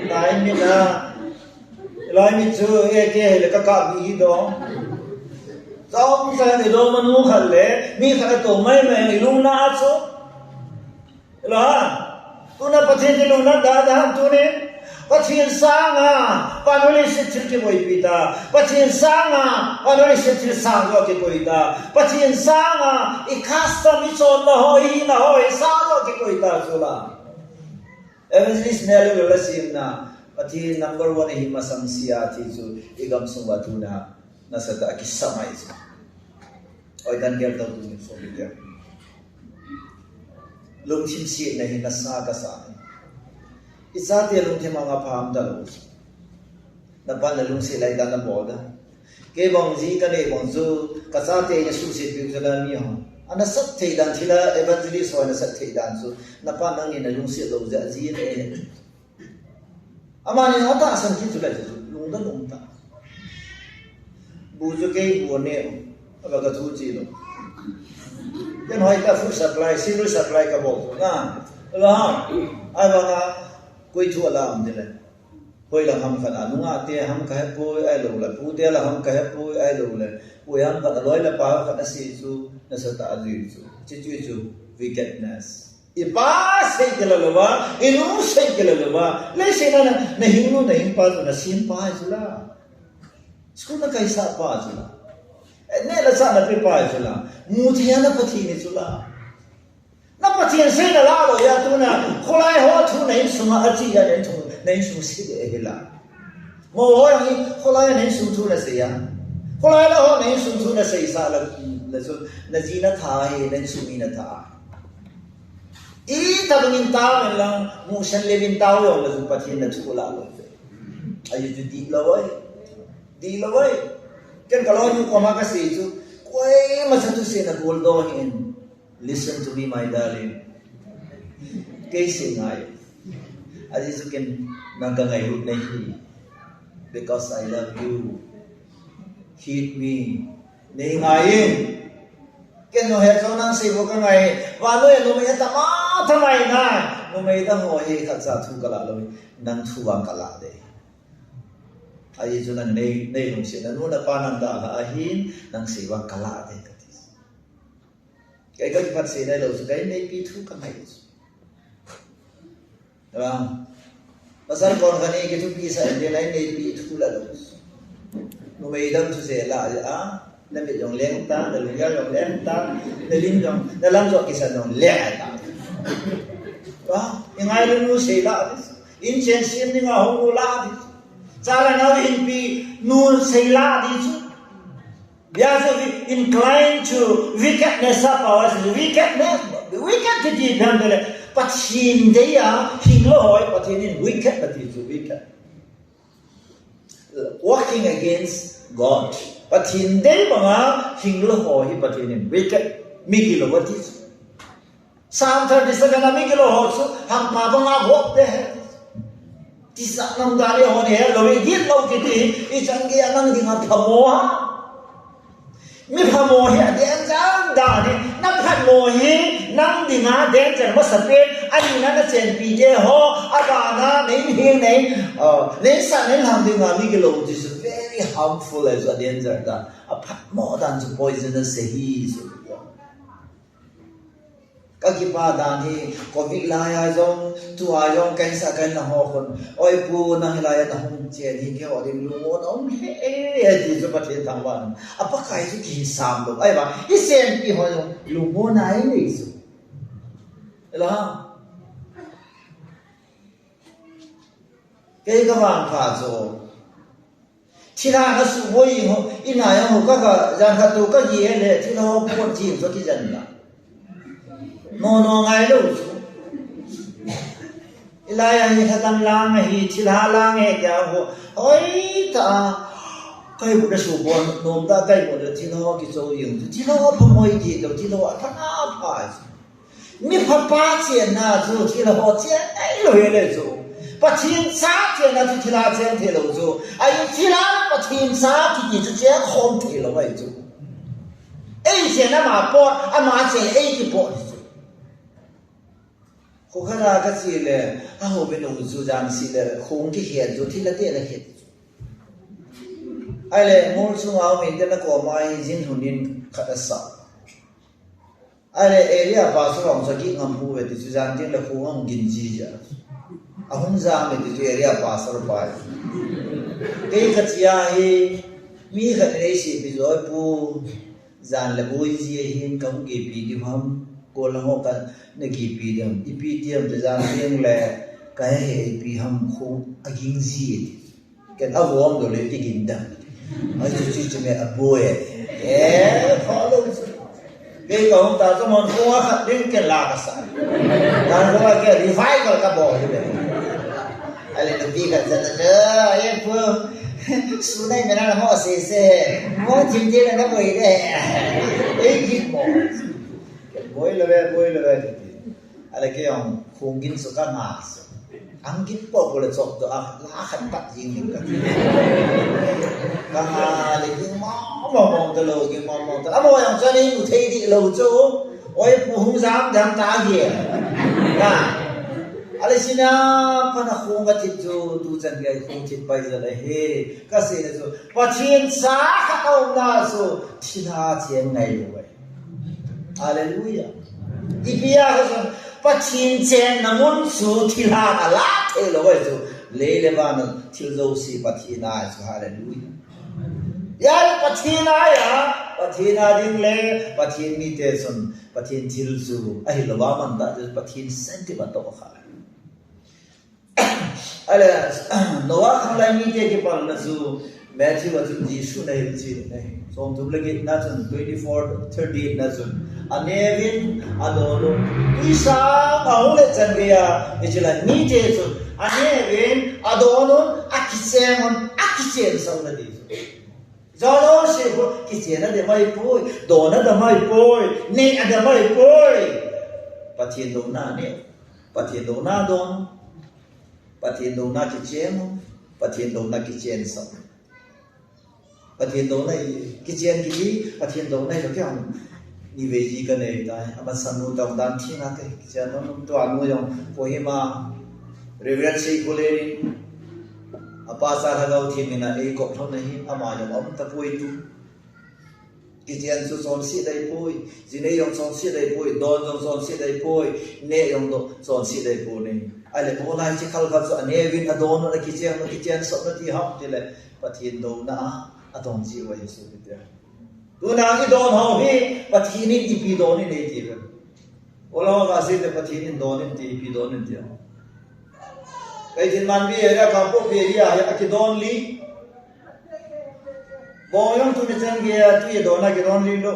dai mi na lai mi chu e ke le ka bi do song sa ni do manu khal le mi kha to mai mai lu na chu la tu na pathe ti lu na da tu ne pathin sanga panoli sitil ke boy pita pathin sanga panoli sitil sang lo ke boy da pathin sanga I custom I so na hoi sa lo ke boy da sula evangelist ne lo la sim na pathin number 1 hi masam sia ti chu igam sungwa tu na nasata ki samai chu oi dan ger ta tu so bi ya lung chim si na hi na sa ka sa Isa ti lung ti mga paham da lo. Napan na lung sila ida na boda. Kaya bang zi ka ne bang zo kasate niya susit yung sila niya. Ana sat te dan sila evangelist ho ana sat te dan so napan nang ina lung sila lo za zi ne. Ama ni ata asan ki tu la lung da lung ta. Bu zo ke bu ne aba ka tu ji lo. Yan hoi ka food supply, civil supply ka bo. Na. La. Ai ba nga कोई थु अलाम दिले कोई ला हम खना नुंगा ते हम कह पोय ai lo la pu te la हम कह पोय ai lo le पोय हम का loi la pa ka si su na sa ta azir su chi chi chu wickedness I ba sei ke la ba I nu sei ke la ba le se na na hin nu na hin pa na sin pa ju la skul na kai sa pa ju la ne la sa na pe pa ju la mu thia na pathi ni ju la那不天生的拉了呀，都呢，后来我出人什么儿子呀，人从人属谁的去了？我让你后来人属出了谁呀？后来了后人属出了谁啥了？那说那几那他嘿，人属你那他。一他都领导人了，木生里领导人了，就把天的出来了。哎呀，就低了喂，低了喂，跟个老牛干嘛个事就，怪嘛，上头谁那过多hin。Listen to me, my darling. Kasi ngay, as you can nagangayod na hi, because I love you. Hit me. Ningayin. Keno heto nang sibo ka ngay, walo yan lumaya tamay na. Lumaya mo hi katsa tu kalalo nang tuwang kalade. Ay ito nang nailong siya. Nuna pa nang daahin nang siwang kalade. Cái phát sinh đây là cái này bị thu cái này, đúng không? Mà sao còn cái này cái thu bị sai cái này bị thu là đúng, nó mới đâm thu sẽ là nó bị dùng lén ta, nó dùng dùng lén ta, nó linh dùng, nó làm cho cái sản dùng lén ta, đúng không? Nhưng ai luôn nó sẽ là, in trên xin nhưng mà không có là đi, cha là nó in bị nó sẽ là đi chứ. We are inclined to wickedness of ours. Wickedness, wicked to do them. But in they are, he Lord, but in wicked, but it's wicked. Walking against God. But in they are, he Lord, but in wicked. Migilo, what is? Psalm 37, Migilo, so, Hampabanga walk there. This is not Dari on here, Lord, get low to it. It's only a long thing of Pamoa. Mi pha mo hi den jang da ni na phat mo hi nang di nga den chen ma sa pe anh nó chen pi je ho abana nei hing nei nei sa nei ham ding mi ke lo is very harmful as a danger da more than the poisonous he so các cái ba đàn thì covid lai trong tu ai trong cảnh sát cảnh là họ còn oi pu na lai na hong che thì cái họ đi lu mo ông he thì cho bắt thiên thằng bạn apa kai su ki sam lo ai ba cái sen pi họ lu mo nai ni su là cái bạn phá rồi thì là nó sự vô hình không in này không các cái rằng các tu các gì ấy thì nó buồn chìm cho cái dân là nó ngay đâu lại anh ta tam lang này thì là lang này cái họ ôi ta cái bộ số buồn nôm ta cái bộ thì nó cái số dùng thì nó không mấy gì đâu thì nó thằng nào phải mi phá phá chuyện na rồi thì nó chuyện ấy rồi đấy rồi bắt thiên sát chuyện na thì là chuyện thì lâu rồi ai thì là bắt thiên sát thì chỉ chuyện không thì lâu vậy rồi ấy chuyện na mà bỏ mà chuyện ấy thì bỏ cô khá là cái gì là hầu bên ông chú giang gì là không cái hiện rồi thì là thế là hiện ai là mỗi số áo mình tên là có mai dính hồn điên khá là sợ ai là area ba số lòng sao kỹ ngầm bùi thì chú giang tên là không ông kinh gì vậy không ra mình thì chú area ba số bài cái gì ấy mi cái này gì bây giờ bù giang là bùi gì hiện không kịp đi không cô là họ cần này kỳ epidemic thì ra riêng là cái hệ epidemic không aging gì cái áo vòng đồ lấy cái kinh đâm ở chỗ chỉ mẹ bùi khó đâu cái công ta cho món khoa khát đến cái là cái sao đang có cái đi phải còn cả bò như vậy ai lại được đi cả dân nữa em phương số này mình đang họ xe họ chim chim là nó bùi đấy ấy kinh bò boy leve ala ke ông khung kin so ka ma so ang kin po ko le chok to a la khat pat jing ni ka ha le kin mo to lo kin mo to amo yang cha ni mu thei di lo chu oi pu hung sam dam ta hi na ala sina pa na khung ga ti chu tu chan ga khung ti pai za le he ka se le so pa chin sa ka au na so thi ha chen ngai lo bai Hallelujah. Ipia cái bắt chín chén nằm muốn số thì là lá thế là vậy rồi lấy lên vào nó thiếu dầu xì bắt thiên ai so Hallelujah. Ya bắt thiên ai à bắt thiên ai đừng lấy bắt thiên mi tê son bắt thiên thiếu dầu ai là vào mình ta bắt thiên sentiment to khá. Ai là Noah không lại mi tê cái phần là dù Matthew và chúng Giêsu này gì này xong chúng lagi na chun 24:38 na chun anevin adolo isa au le chan gaya ichila ni je chun anevin adolo akichen sau na di zalo se ko kichen na de mai poi do na da mai poi ne ada mai poi patien do na ne patien do na don patien do na kichen patien do na kichen sau và thiên đấu này cái chuyện cái gì và thiên đấu này nó cái ông như vậy gì cái này tại mà sanh nuôi đồng đàn thiên á cái chuyện nó toàn nuôi dòng của mà reverence của lên apa sa thằng đầu thiên mình là ấy cộng thôn này ama dòng ông ta bôi tu cái chuyện số son xí đây bôi gì này dòng son xí đây bôi đòn dòng son xí đây bôi nè dòng son xí đây bôi này ai lại bôi lại chỉ khâu khâu cho anh em vin đòn nó cái chuyện sốt nó thì học thì lại và thiên đấu na atong ji wa yesu bidya tu na ki don ho hi pathini ipi don ni nei ti ba olo ga se te pathini don ni ti ipi don ni ti kai tin man bi era ka po bi ya ki don li bo yong tu ni chang ge tu ye don na ki don li lo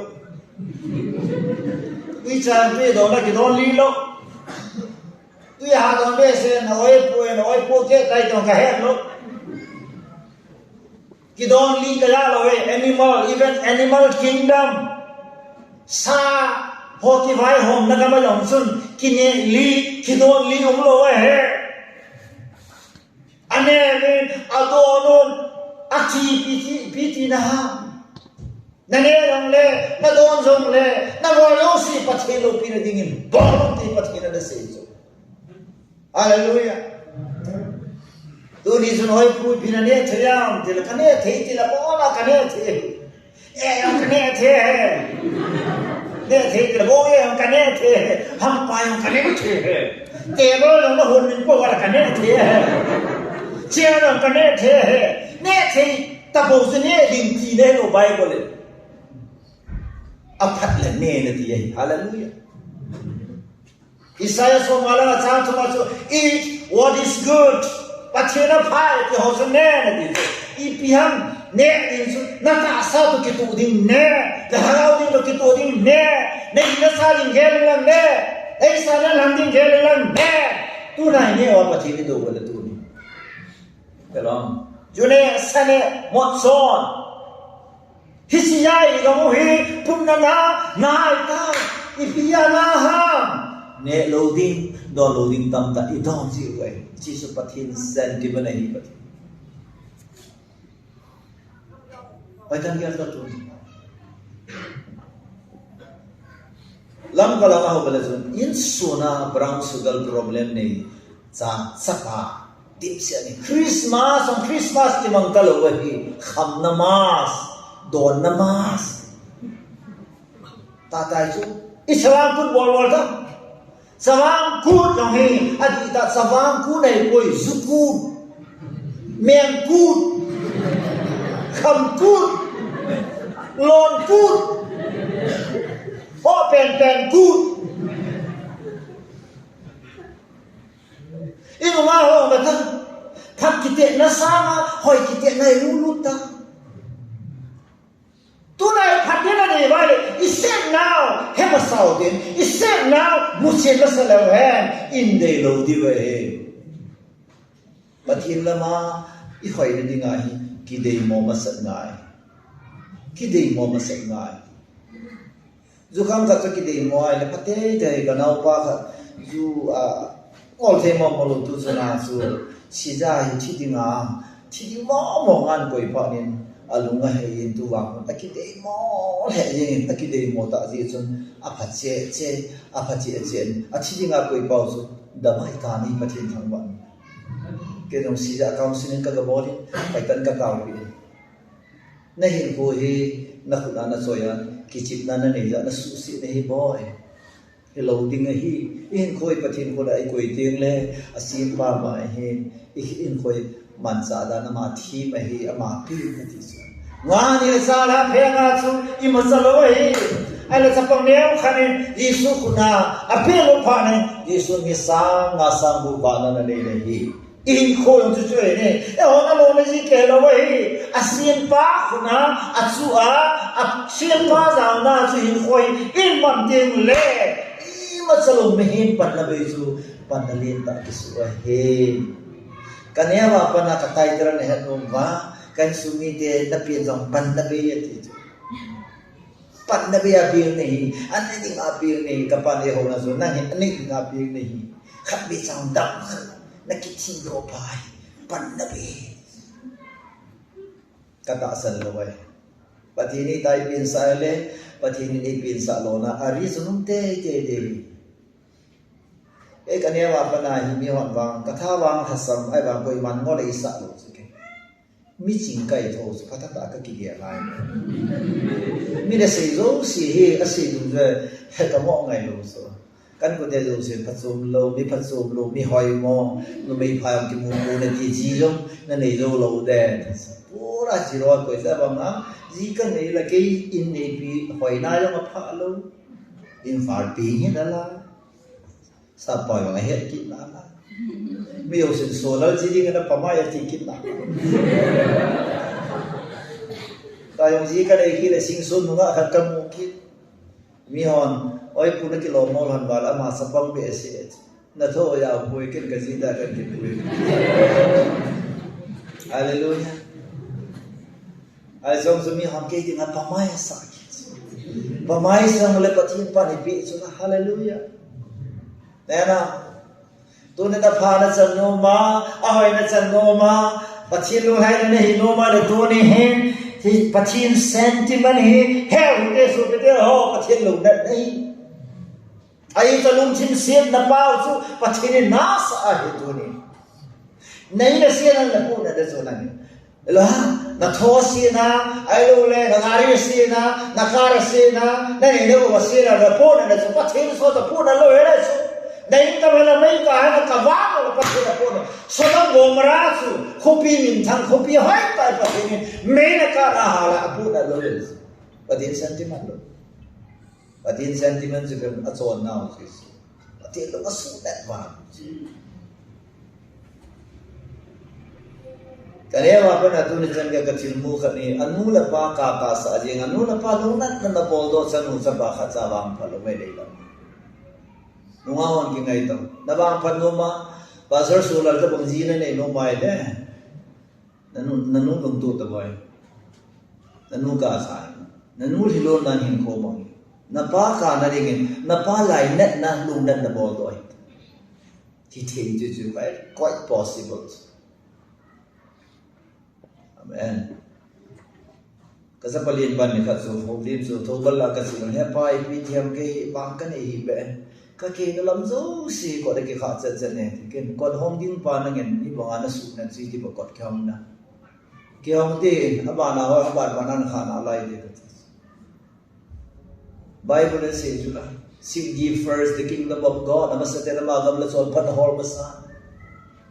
wi chan tu ye don na ki don li lo tu ya ha don be se na oi po ke tai don ka he lo Kidon li kaya lawe animal even animal kingdom sa hoti vai hom na kama yong sun kine li kidon li lawe he ane adonun achi piti na ha na ne rong le na don zong le na wo lo si pathelo pi na dingin bon ti pathina na se so Hallelujah. Tu ni sun hoi pui pinane thayam til kane thei til bola kane thei. Em kane thei. Ne thei til bo em kane thei. Ham pa em kane thei. Te bo lo no hun min po ra kane thei. Chia no kane thei. Ne thei ta bo se ne din ti ne no Bible. Aphat le ne ne ti. Hallelujah. Isaiah so mala cha thuma so eat what is good. Pachena phai ti hosan ne na ti. Ipiham ne din su na ta sa to ki tu din ne. Da harau din to ki tu din ne. Ne ina sa din gel lang ne. Ei sa na lang din gel lang ne. Tu nai ne wa pachini do wala tu ni. Belong. June sane mot son. Hisiyai ga mu hi punna na ta. Ipia na ha. Ne loading do loading tam ta idom ji wai chi su pathin sen ti bana hi pat pai tan ya ta tu lam kala ma ho bala sun in suna brown sugar problem nei cha sapa tip se ni Christmas ti mang kalo wa hi kham namas don namas ta tai chu Islam football world cup Savang cút trong hi, adi ta savang cút này coi giúp cút, men cút, khăm cút, lon cút, họ pen cút. Ino ma ho mà ta, thằng kite na sama, hỏi kite này lu ta. Tunai patina ni vale, isem now, hema saudin, isem now, musim masalah hen, inde lo diwe. Patin lama, ihoi ni dingai, kidei mo masak ngai. Zukam kata kidei mo ay lapate day ganau pa ka, zu all the mo lo tu sana su, sijai chidi mo ngan koi panin. Alunga hayin tu wang takide mo hayin takide mo ta ji chun aphache chen achi dinga koi pau su damai ta ni pathin thangwan ke dong si ja counseling ka gabori paitan ka kaw bi na hin ko hi na khuna na soya kichip na nei ja na su si nei boy hello ding hi in khoi pathin ko dai koi ting le asim pa ma hi in khoi man sa da na ma thi ma hi ama pi ka ti su nga ni sa la phe nga su I ma sa lo hi ai la sa pang neu khanin Yesu kuna a pe lo pha ne Yesu ni sa nga sa bu ba na le le hi in kho yong chu chu ne e ho na lo ne ji ke lo hi a sien pa kuna a chu a sien pa za na chu hin khoi in man ting le I ma sa lo me hin pan na be chu pan na len ta ki su a he Kanya wa pa na katay dra na hanong ba kan sumite na pinjong pan na be ti pan na be apil ni ani ding apil ni kapan e ho na so na ani ding apil ni khat be chang dam na kitsin do pai pan na be kata san lo wai patini tai pin sa le patini ni pin sa lo na ari sunum te e kanya wa pa na hi mi hon wang katha wang hasam ai wang koi man ngo le isa lo su ke mi ching kai tho su patha ta ka ki dia lai mi de sei zo si he a sei du ze he ka mo ngai lo so kan ko de zo se patsum lo mi hoi mo no mi pham ki mu ne ti ji lo na nei zo lo de pura ji ro ko sa bang na ji ka nei la ke in nei pi hoi na yo ma pha lo in far pi ni da la sa poi wa het kit na la mi yo sin so la ji ding na pa ma ya ti kit na ta yong ji ka dei ki le sing sun nga khat kam mu kit mi hon oi pu na ki lo mol han wala ma sa pang be se na tho ya pui ken ka ji da ka ki pui hallelujah ai song su mi hon ke ti na pa ma ya sa pa ma sa le pathin pa ni pi su na hallelujah Nena, tu na pha na chan no ma, ahoy na chan no ma, pathin lu hai na hi no ma le tu ni hen, thì pathin sentiment hi heo te su te ho pathin lu na nei. ai cho lung chin xiên na bao chu pathin na sa hi tu ni nei na xiên na pu na de chu na ni lo na tho xiên na ai lo le na ngari xiên na kar xiên na nei ne ko xiên na pu na de chu pathin so ta pu na lo he chu nei ta na mai ka na ka wa na pathin na pu na so na gomra chu khopi min thang khopi hai ta pathin me na ka na hala pu na lo le pathin sentiment lo pathin sentiment chu kan a chon na chu pathin lo ka su that wa Karyawa pa na tunay dyan ka katilmu ka ni anu la pa kakasa ajing anu la pa lunat na napoldo sa nung sa baka sa bang palumay na ilang nungawan ki nga ito nabang panuma pasar sular ka bang zina na inumay na nanunong tuta boy nanuka asahin nanulhilo na hinkomang napaka na ringin napalay net na lunat na boldo ito titin juju quite possible Amen. Kasi palin ban ni katsu hoblim su thobal la kasi he pai pi thiam ke bang kan hi be ka ke no lam zo si ko de ke kha cha cha ne ke kon hom ding pa na ngen ni bang ana su na si ti ba kot kham na ke hom ti aba na wa aba banan kha na lai de Bible says ju la seek ye first the kingdom of God namasate na magam la sol pan hol basa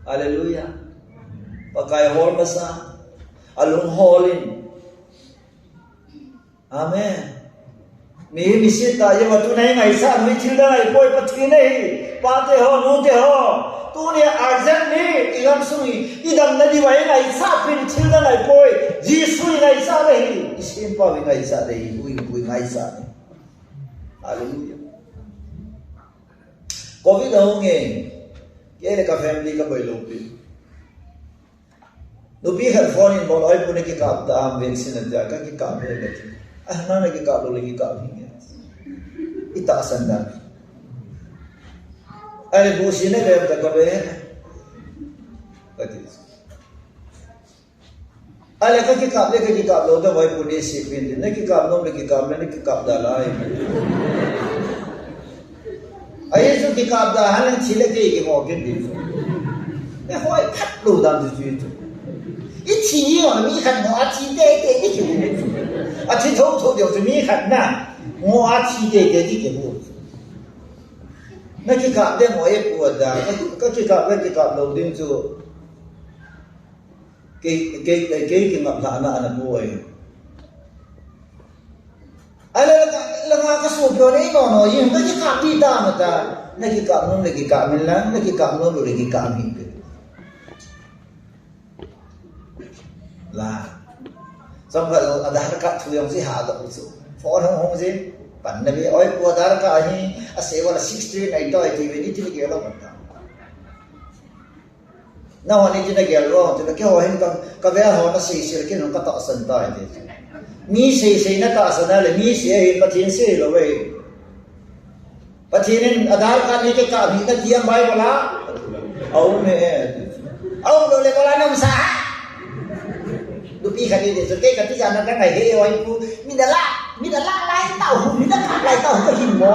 hallelujah pakai hol basa alung holin amen mi misit ta ye watu nai ngai sa mi thil da ngai poi pathi nei pa te ho nu te ho tu ne arjan ni igam sui idam nadi wai ngai sa pin thil da ngai poi jisu ngai sa rei isim pa wi ngai sa rei ui ngai sa ni hallelujah covid ho nge ye le ka family ka boi lo pi Nubi kan phone in bol ay pune ki kap da am vaccine da ka ki kap he gati na na ki kap lo le ki kap hi ita sanda ay bu sine le da ka be gati ale ka ki kap lo da wai pune si pin ne ki kap no le ki kap ne ki kap da lai ay so ki kap da han chile ke ki mo ke di ne hoi phat lo da ju ju一起我咪看我起的的的个，啊，去偷就是咪看呐，我起的的的个，那去搞的我也不的，那去搞那去搞楼顶就，给给我看那不会，啊那个手表那个呢，因为那去搞地大嘛的，那去搞弄那去搞没啦，那去搞弄那去搞没的。là xong rồi ada ka thu yang si ha da usu for hong si pan na bi oi ko dar ka hi a se wala 60 nai to ti ni ti ke lo ta na wa ni ti na ge lo ti ke ho hin ka ve ho na si si ke no ka ta san ta ti mi se na ta san le mi se hi pathin se lo we pathin adhar card ni ke ka bi ta diam bai wala au me au lo le wala nam sa Lupi kan ini, so kaya kati sana kan ngai hei oi pu, midala lai tau, midala lai tau ko himo.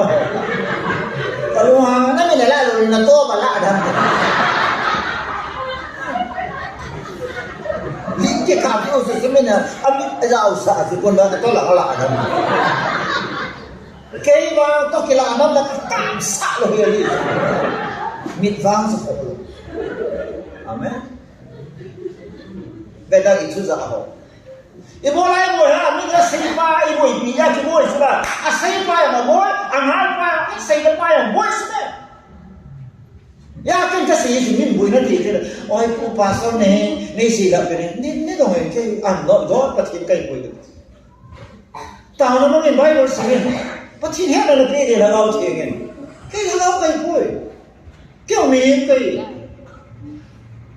Kalau hang na midala lo na to bala ada. Linke ka ko so semena, ami aja usa si kon ba to la ala ada. Kaya ba to kila anam na kam sa lo heli. Midvang so ko. Amen. Beda itu zaho. Ibu lain boy ha, mi dah sepa ibu ipiya ki boy sudah. Sepa yang boy, angal pa, sepa yang boy sudah. Ya kan kasi itu min boy nanti itu. Oh ibu pasal ni sila pernah. Ni dong ke not God patin kai boy. Tahu nama ni Bible sini. Patin hera na pede la lau tiengen. Kai lau kai boy. Kau min kai.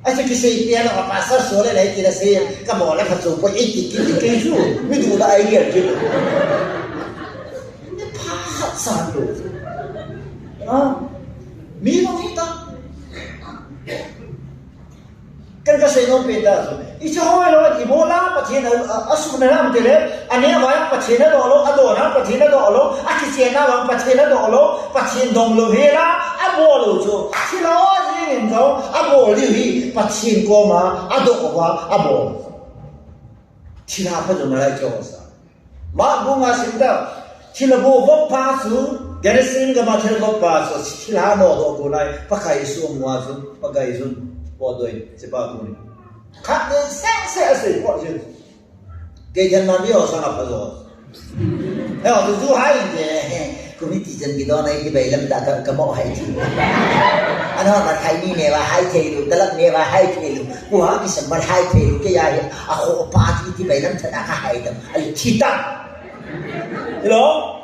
Aja kisah ipian apa pasar soalnya lagi tidak saya kamu orang kacau pun itu keju, itu udah air gitu. Ini pahat satu, minum kita. Kan kasih nom beda, isu hoi lo ibola pathina asuna nam tele ania wa pathina do lo adona pathina do lo akisiena wa pathina do lo pathin dong lo hela abolo cho silo jin zo aboli hi pathin ko ma ado wa abo thila pa jo na lai cho sa ma bunga sinda thila bo bo pa su garasin ga ma thila bo pa so thila no do ko lai pakai su mwa su pakai su bo doi se pa ku ni khát đến sẽ gọi gì cái dân mà biết họ sao phải rồi thế họ tôi chú hai cũng biết chỉ dân cái đó này cái bầy lâm đã cái mỏ hay thì anh hỏi mà hay đi nè và hay thì luôn tất nè và hay thì luôn của cái sản vật hay thì luôn cái gì à họ ba cái bầy lâm thật là hay đó anh chỉ tăng hiểu không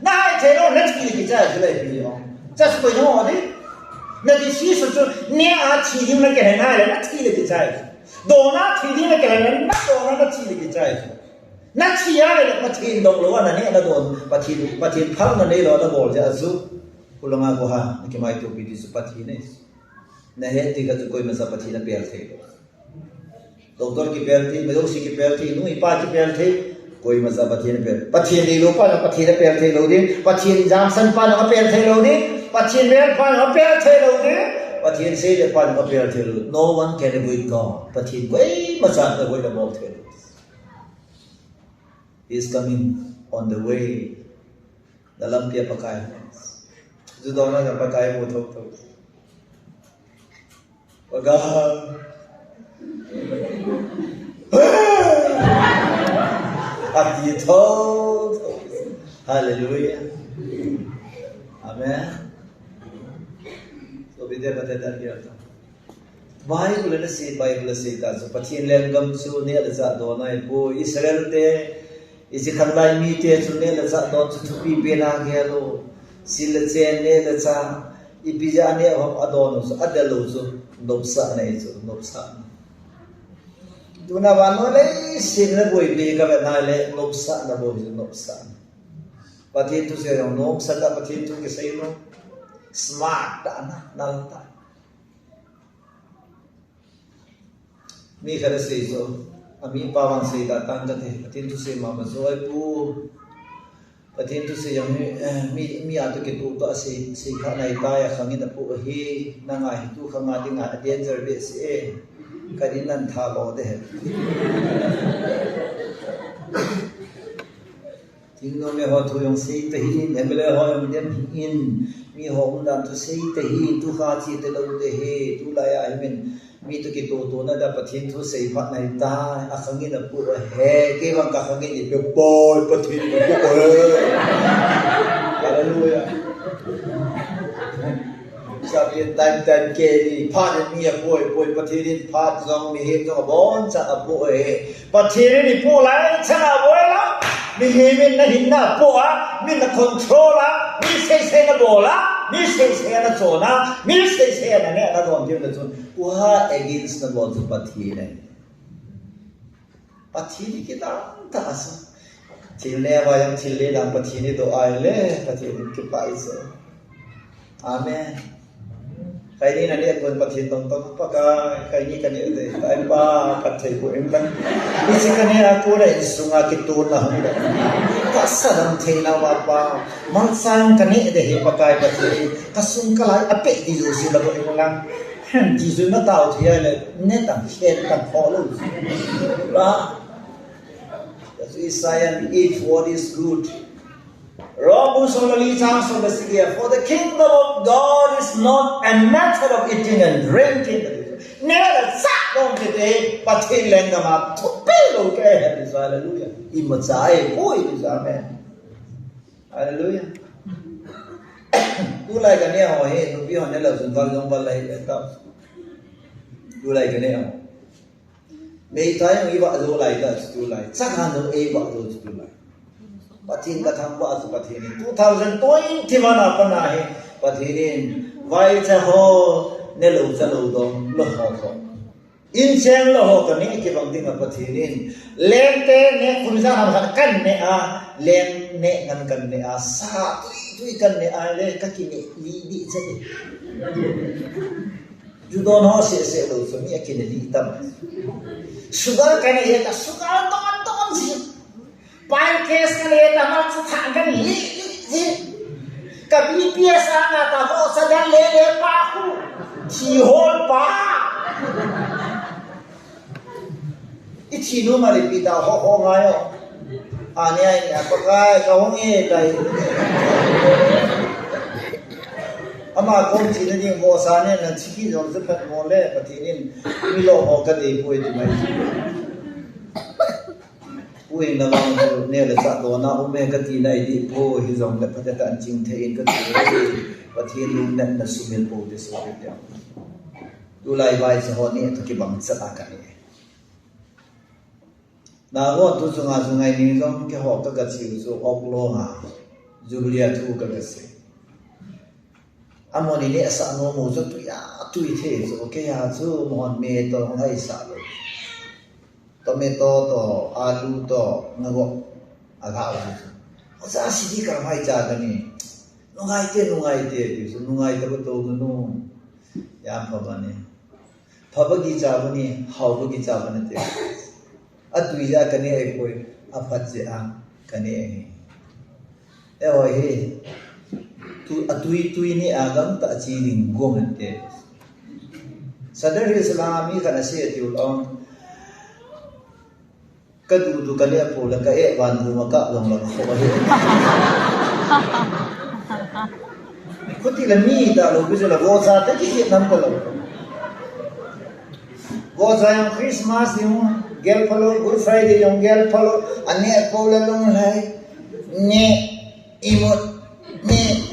này thế nó rất cái trái cái này gì không chắc phải nó đấy那你其实就你啊，提定了给人爱了，那提了给在，多那提定了给人，那多那提了给在，那提啊了，把提动了，那你那多把提胖那你了，那我就说，不能啊，我哈，你买多比的是把提呢，那嘿，这个就कोई मसा把提那边थे，डॉक्टर की पैर थी, मजोसी की पैर थी, नू इपा की पैर थे, कोई मसा把提那边，把提你路把那把提那边थे लोग दे，把提जाम सन पा ना पैर थे लोग दे。Pathin ben pan apel thelo de pathin se le pan apel thelo no one can avoid God pathin way masan the way about thelo he is coming on the way dalam dia pakai judona ga pakai mo thok thok paga ati thok hallelujah amen Bidya batata kiya ta Bible na si ta so pathin lengam su ne la za do nai po Israel te isi khanlai mi te su ne la za do chu pi pe na ge lo sil chen ne la cha ipija ne hom adon so adalo so nopsa ne so nopsa tuna ba no le sin na boi pe ka na le nopsa na bo nopsa pathin tu se nopsa ka pathin tu ke sai no smart da na nalta mi khara sei so ami pawan sei da tan da the patin tu se ma so ai pu patin tu se yang mi a to ke tu to sei kha nai ta ya khangi da pu hi na nga hi tu khanga ding a danger be se kadin nan tha lo de ting no me ho tu yong sei te hi ne me le ho yong dem in mi hong dan tu sei te hi tu kha chi te lo de he tu la ya I mean mi tu ki to na da pathin tu sei phat nai ta a khangi na pu he ke bang ka khangi ni pe boy pathin pu hallelujah sabian tan ke ni phat ni a boy pathin ni phat zong mi he to bon cha a pu he pathin ni pu lai cha boy la mi he min na hin na pu a min na control a mi sei na bola mi sei na chona mi sei na ne na don tin na chon wa against na bon tu pathin ne pathin ki ta sa chile wa yang chile dam pathin ni do ai le pathin ki pai se amen kai ni na ne kon pathin tong pa ka kai ni kan de ai pa pat thai ko em kan ni se kan ya ko ra sunga ki tu na hang da ka sadam thai na wa pa man sang kan ni de he pa kai pathin ka sung ka lai ape di lu si la ko em lang ji su na tao thi ai le ne tam khen tam kho lu ba Isaiah 8 what is good For the kingdom of God is not a matter of eating and drinking. Never sat down today, but he lent them up to pay. Okay, hallelujah. Imazai, boy, is amen. Hallelujah. Do like an air or hey, no be on Ella and Valon like that. Do like an air. May time give us like that, do like. Sakan of Ava, those do like. Pathin ka thang ba as pathin 2021 apana he pathin vai cha ho ne lo cha lo do lo ho in chen lo ho ka ni ki bang ding pathin len te ne kun sa ha kan ne a len ne ngan kan ne a sa tui kan ne a le ka ki ne li di cha ni Judon ho se lo so mi akin li tam. Sugar kan e ta sugar ton si. Pancakes kan e ta mat sa kan li si. Kabi piasa na ta ho sa dan le pa ku. Chi hol pa. Ichino malipita ho ngayo. Ani ai apakai kaung e dai. Ama kong china ni mo sa ne na chiki jong se phat mo le patinin mi lo ho ka dei poi ti mai. Ui na mang ne le sa do na o me ka ti nai di po hi jong le phat ta an ching the in ka ti pathin lung nan na sumel po de so de. Tu lai bai sa ho ni to ki bang sa ta ka ni. Na go tu sungai ni jong ke ho ka chi so ok lo nga. Julia thu ka se. Amoni ni asa no mo zo tu ya tu I the so ke ya zo mon me to ngai sa lo tomato to alu to ngago aga o sa si di ka mai cha da ni nungai te ti so nungai ta to no ya pha ba ni pha ba gi cha ba ni hau ba gi cha ba ni te atu ya ka ni ai koi a phat je a ka ni e o he atui ni agam ta chi ring gom te sadar islami kana se tiul on ka du ka le po la ka e wan du ma ka long long ko he khuti la mi da lo bi la go sa ta ki nam ko lo go sa yang Christmas ni mo gel phalo Good Friday yung gel phalo ane ko la long lai ne imot ne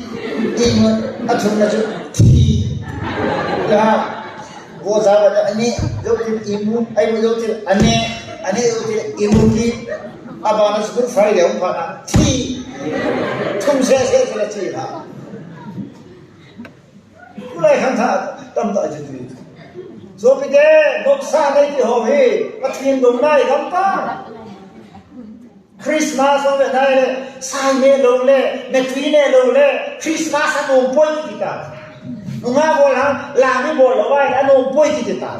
imut atum na ju ti la go za ba ani jo ti imu ai mo jo ti ani jo ti imu ki aba na Good Friday um pa na ti tum se la ti ha kulai khan tha tam ta ju ti so pi de bok sa dai ti ho he pathin dum nai gam ta Christmas on the night, Sunday long le, between long le, Christmas and no point kita. Nunga bolang, lami bolang wai, and no point kita.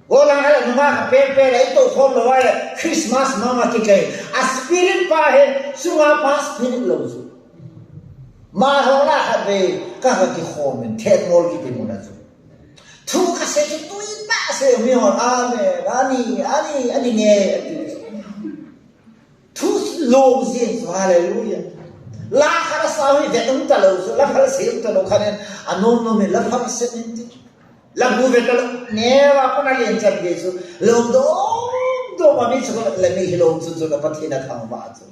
Bolang ala nunga pepe la ito kom lo wai, Christmas mama kita. A spirit pa he, sunga pa spirit lo su. Ma hola habe, kaka ki komen, tet mol kita muna su. Tu kase tu iba se mi hon amen, ani ne. Tus lozin hallelujah la khara sawi de um talo la khara se um talo khanen anom no me la pham se menti la bu ve talo ne wa puna yen chat ge su lom do ma mi so la mi hilom su so ka pathina thang ba su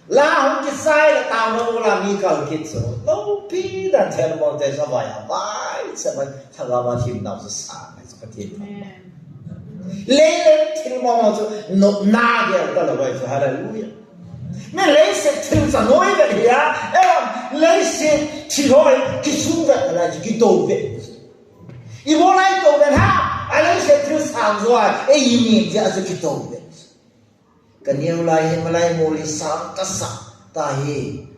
la hum ki sai la ta no la mi kal kit so no pi dan chen mo te sa ba ya vai sa ba thaga ba thim na su sa na su pathina Lele til mama so no nage ta la vai so hallelujah me lese til sa noi ve ya lese til hoi ki su ve la ki to ve I volai to ve ha lese til sa zo e yimi ja so ki to ve kaniu lai he malai mo li sam ta sa ta he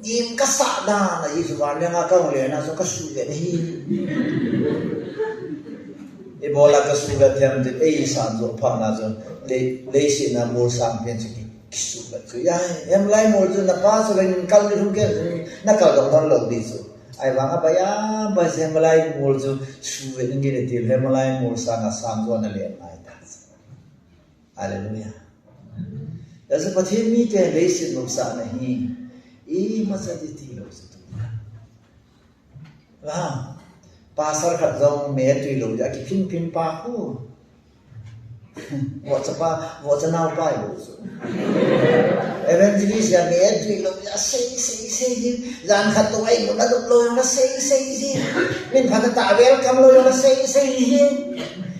nim ka sa da na Yesu wa le nga ka le na so ka su ve hi Ebola ka sugat yam de ei san zo pa na zo le si na mol sang pen chi ki sugat so ya em lai mol zo na pa so len kal ni ke na kal ga mon lo di so ai wa nga ba ya ba se em lai mol zo su ve ngi le ti em lai mol sang na sang zo na le ai ta hallelujah da se pathe mi te le si no sa na hi I ma sa di ti lo so la pasar khat zong me tui lo ja ki pin pa hu wo cha nau pa lo so evangelist ya me tui lo ja sei jan khat to ai mo na do lo na sei ji min pha ta welcome lo na sei ji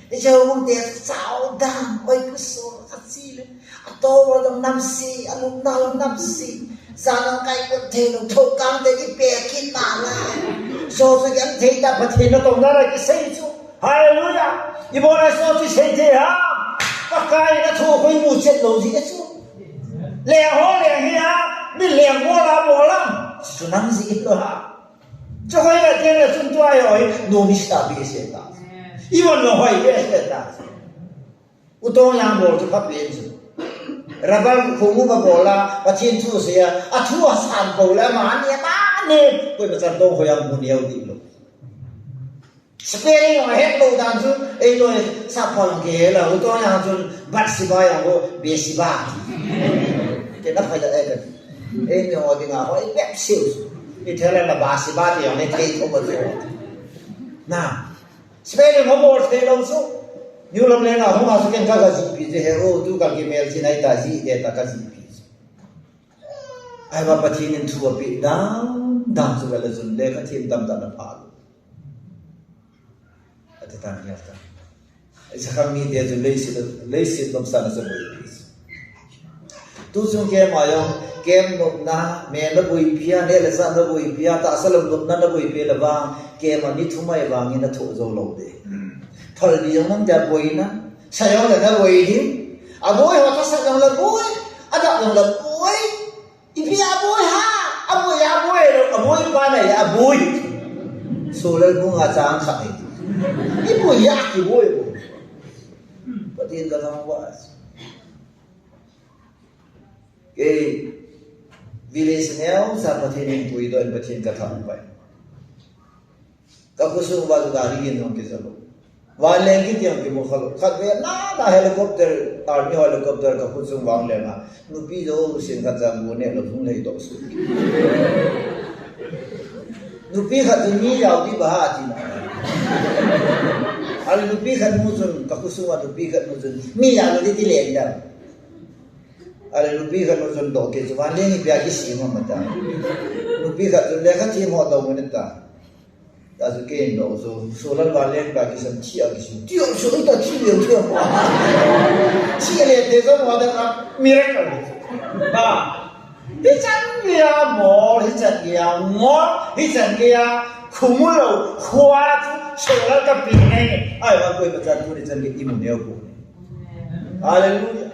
e cha mong te sao dam oi ku so ta si le a to wo dam nam si alum na nam si Sanang kai ko thelo thokam te ki pe ki na la so so yan the ta pathe no tong na ra ki sei chu hallelujah ibora so chi sei the ha pa kai na tho khoi mu chet lo ji chu le ho le hi ha mi le mo la chu nam ji lo ha cho hay là thế là chúng tôi hỏi no mi sta bi se ta even no hỏi be se ta u to yang bol cho khap yen su rabal khumu ba bola pa chin chu se a thu a san bo la ma ne ko ba san to ho yang mun yau di lo spelling or head lo dan chu e lo sa phol ke la u to yang chu bat si ba yang go be si ba ke na phải là ai cái em nhỏ thì ngà hỏi bẹp siêu thì thế là bà sĩ ba thì ông thấy không bao giờ nào spelling không một thế đâu số nhiều lắm nên nào không mà số cái gì bị thế ô tu cái mail gì này ta gì để ta cái gì bị ai mà bắt nhìn thua bị đam số là dùng để cái team đam đam phá ở thế ta nhớ ta sẽ không nghĩ để dùng lấy sự đam san là gì tu chung ke mayo kem nop na me na bui pia ne la sa na bui pia ta salam nop na bui pia la ba ke ma ni thumai ba ngi na tho zo lo de thol bi jong nam ja bui na sa yo la na bui di a bui ho ta sa jong la bui a da jong la bui i pia bui ha a bui ya bui lo a bui ba na ya bui so la bu nga chang kha i bui ya ki bui ba tin ka sam wa cái village neo sa pathin in pui do pathin ka tham pai ka kusung wa ga ri in non ke zalo wa leng ki tiam ke mo khalo khat ve na helicopter army helicopter ka kusung wang le na nu pi do sin ka jam bu ne lo thung lei do su nu pi khat ni yaw di ba ti na al nu pi khat mu sun ka kusung wa nu pi khat mu sun mi ya lo di le ya ale lupi kan nuzun do ke zuan le ni bia ki si ma mata lupi ka zun le ka ti mo do mo ta ta zu ke ndo so la ba le ba ki sam chi a ki si ti o so ta chi le o ma chi le de zo mo da ka miracle ba hi chan ya mo hi chan ya ngo hi chan ya khu lo khwa so la ka pi ne ai ba ko ba chan ko ni chan ke ti mo ne ko hallelujah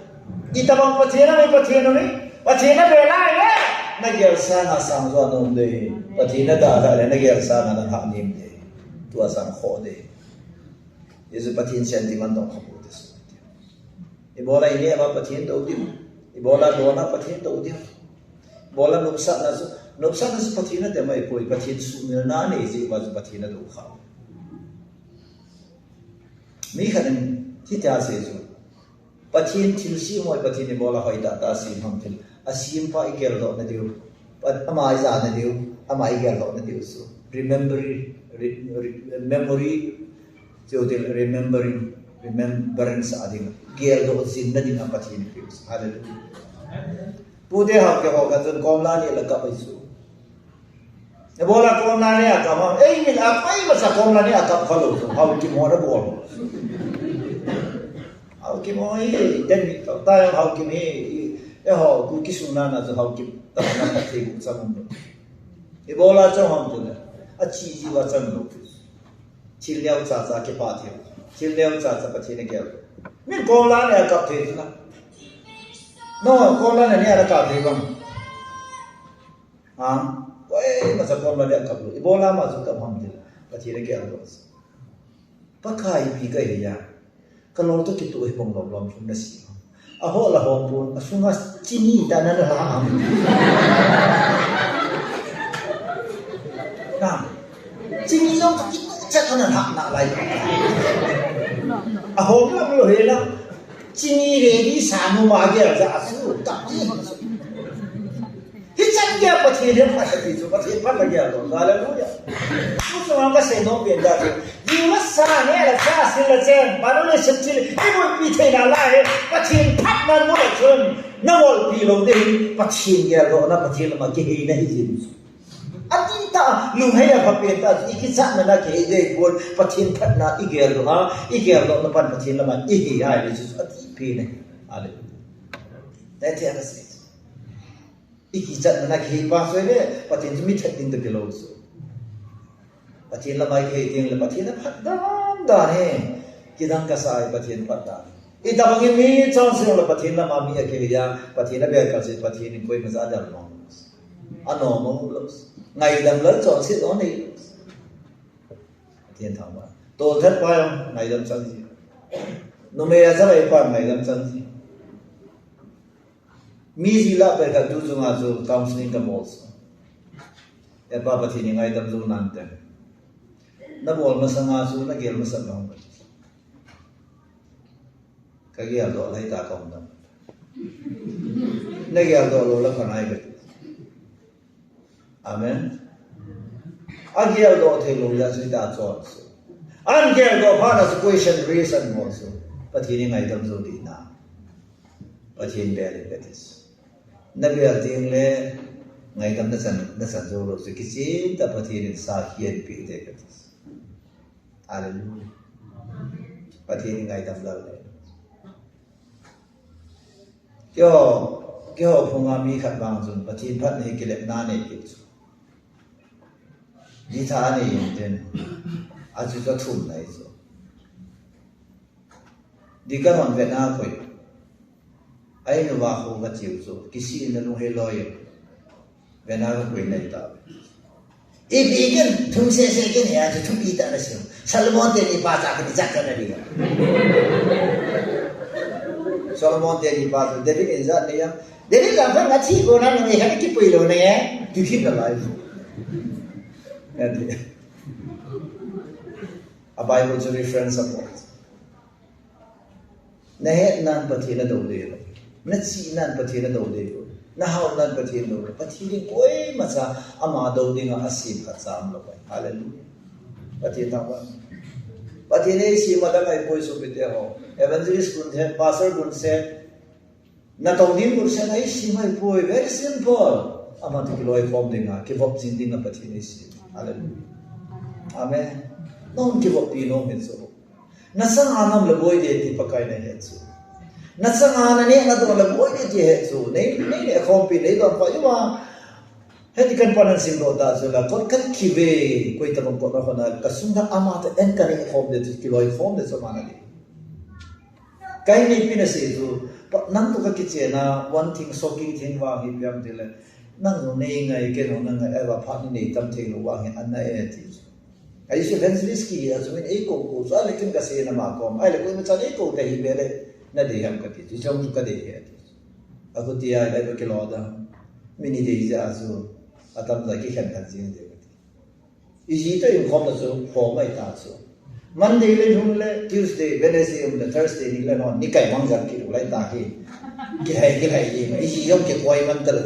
kita bang pathena bela ye na ger sa na sang zo nom de pathena da na ger sa na ha nim de tu asang kho de yesu pathin sentiment dong kho de ibola ini apa pathin do di ibola do na pathin do di bola nupsa na su pathena de mai koi pathin su na ne ji wa pathena do kha mi khan ti ta se zo pathin thil si moi pathin bola hoi da ta sim ham thil asim pa ikel do na diu pat amai za na diu amai gel do na diu so memory so the remembrance ading gel do sin na ding pathin fius hallelujah pude ha ke ho ka ton kom la ni la ka pai su ne bola kom la ni ka ma ei min a pai ma sa kom la ni ka phalo so how ki mo ra bol how ki mo ei den ta yang how ki me e ho ku ki su na na so how ki ta na ta the ku sa mo e bola cho ham tu ne a chi ji wa chan lo chi liao cha cha ke pa the chi liao cha cha pa thi ne ke min kom la ni ka the na no kom la ni ara ka the bang ha oi ma sa kom la ni ka lo e bola ma su ka ham de pa thi ne ke lo pa khai bi ka ya kalau tu kita pun belum sudah sih. Ahoh lah pun, sungai cini dan ada ham. Nah, cini dong kita cakap nak nak lagi. Ahoh lah belum hilang. Cini ready sanu magi aja asu tak ni. Hijan dia pasti dia pasti lagi ada. Haleluya. Musuh angka senong benda tu. Jiwa sana ni ada kasih leceh. Baru ni secil ibu pithai nalai. Pasti pat nan mulai cun. Nawal pilong deh. Pasti dia lo na pasti lama kehi nahi jiru. Adita luhaya papeta ikisah mana kehi deh pun pasti pat na igel lo ha. Igel lo na pasti lama igi ha. Yesus ati pine. Haleluya. Nanti apa sih? Ikisah mana kehi pasal ni pasti cumi chatting tu kelau so. Pathin lamai ke ting le pathin phat dam da ne kidang ka sai pathin phat da I dabang mi chang sing le pathin la ma mi ke ya pathin be ka se pathin koi ma za da lo ano mo lo ngai dang le chong si do ne thiên thằng mà tổ thất phải không ngày đâm chân gì nó mê ra vậy phải ngày đâm chân gì mi gì là phải cả tu dung à tu counseling cái mốt em ba bát thiên ngày đâm dung nante na bol mà sang à tu na gel mà sang không cái gel đó lấy ta không đâu na gel đó lo là con ai vậy amen agel do the lo ya sui ta cho angel do phana situation reason mo so pathini ngai dam zo di na pathin be le betis na be ating le ngai dam na san zo lo so kichi ta pathin sa hian pi de betis hallelujah pathini ngai dam la le kyo phunga mi khat bang zun pathin phat nei kilep na nei ki đi thà này đến à chỉ có thùng này rồi đi cái món Việt Nam vậy ai nó vào không có chịu rồi cái gì nó luôn hay lo vậy Việt Nam cái này ta ít đi cái thùng xe cái này à chỉ thùng ít ta là sao Salomon thì đi ba cái đi chắc cái này đi Salomon thì đi ba David in ra này David làm phải là chỉ có năng này cái bùi đồ này thì khi nào lại a Bible to reference support. Na het nan pathina do de. Na chi nan pathina do de. Na haw nan pathina do. Pathini koi ma cha ama do dinga asim kha cham lo bai. Hallelujah. Pathina ba. Pathine si ma da kai poi so bite ho. Evangelist gun the pastor gun se na tong din gun se ai si mai poi very simple. Ama to loi form dinga ke vop chin dinga pathine si. Hallelujah. Amen. Non give up no mitso. Nasang anam laboy de ti pakai na hetsu. Nasang anane na do laboy de ti hetsu. Nei khompi nei do pa yuma. Heti kan panan sim do ta so la kon kan kive koi tamam ko na khona kasunga ama ta en kan khom de ti loi khom de so mana de. Kai nei pina se du nang to ka kichena one thing soking thing wa hi pyam de le nang no nei ngai ke no nang ai wa pha ni tam thing lo wa nge an na e ti ai se evangelist ki as min e ko so lekin ka se na ma ko ai le ko ma chan e ko ka hi bele na de ham ka ti jom ka de he ti ako ti ai le ke lo da mini de ja so atam za ki khan kan jin de ti ji to yum khom na so khom mai ta so Monday le hum le Tuesday Wednesday le Thursday ni le no ni kai mang jan ki lai ta ki hai ye ma ji yom ke koi man ta lo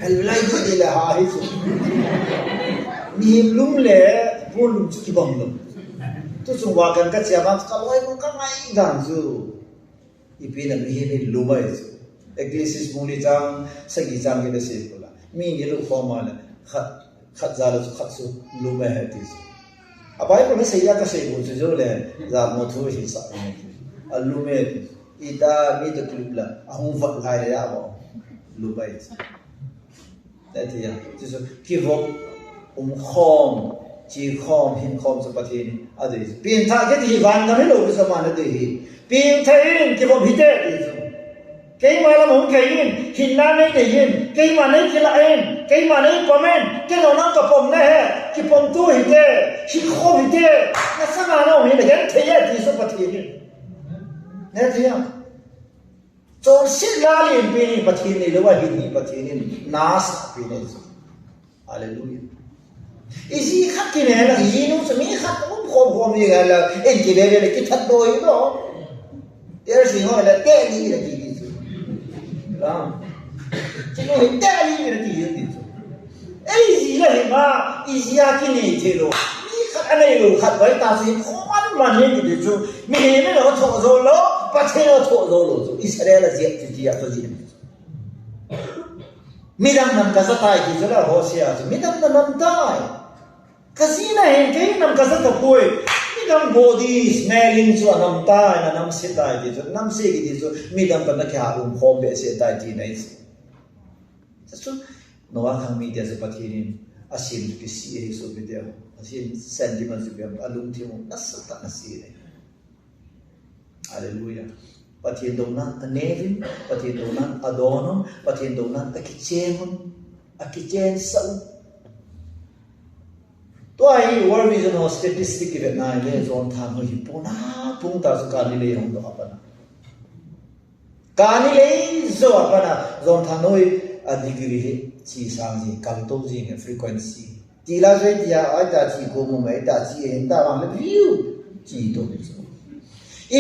hal lai do de la ha hi so ni lum le pun ki bang lum tu sung wa kan ka chia ma ka loi mun ka ngai dan zu ipi na mi ni lumai zu Ecclesiastes muli chang sagi chang ke se pula mi ni lu forma la khat za la khat su lumai ha ti abai ko ne se ya ka se bu zo le za mo thu hi sa ni alumai ida mi to clip la ahum va lai ya ba lumai da ti ya ti so ki vo khom chi khom hin khom sa pathin ade pin tha ke ti van na lo sa man de hi pin thain ki vo hite ti cái mà làm không thấy hình na này để nhìn cái mà này kia là em cái mà này comment cái nó nằm tập phòng này cái phòng tu hít thế hít khom hít thế nó sao mà nó hình để thấy gì số pathin này thấy không cho xin la liền pin pathin này là hình pathin này nas pin này hallelujah isi khát cái này là gì nó sẽ mi khát cũng không gì là em chỉ để cái thật đôi đó cái gì hỏi là cái gì là gì chỉ có hiện tại như là gì vậy ấy gì là gì mà gì à cái này thế rồi anh này rồi khát với ta sẽ không ăn mà như thế chứ mình mới nó thọ rồi đó bắt thế nó thọ rồi Israel là gì thì à cái gì mình đang nằm cái tay thì rất là Hosea mình đang nằm tay cái gì này cái nằm cái tập vui Midang body smelling so nam ta na nam se tai ti so nam se ki ti so midang pa na kya khom be se tai ti nai so noa khang mi dia se pathirin asim ki si e so be dia asim sentiment se be alung thi mo nasata na si ne hallelujah pathin dong na anevin pathin dong na adonam pathin dong na akichen sa to hi war mi no statistic ke na le zon tha no hi pona pung ta su ka ni le hong do apana ka ni le zo apana zon tha no a degree he chi sang ji kal to ji ne frequency ti la zai dia ai ta chi ko mo mai ta chi en ta bang le view chi to bi so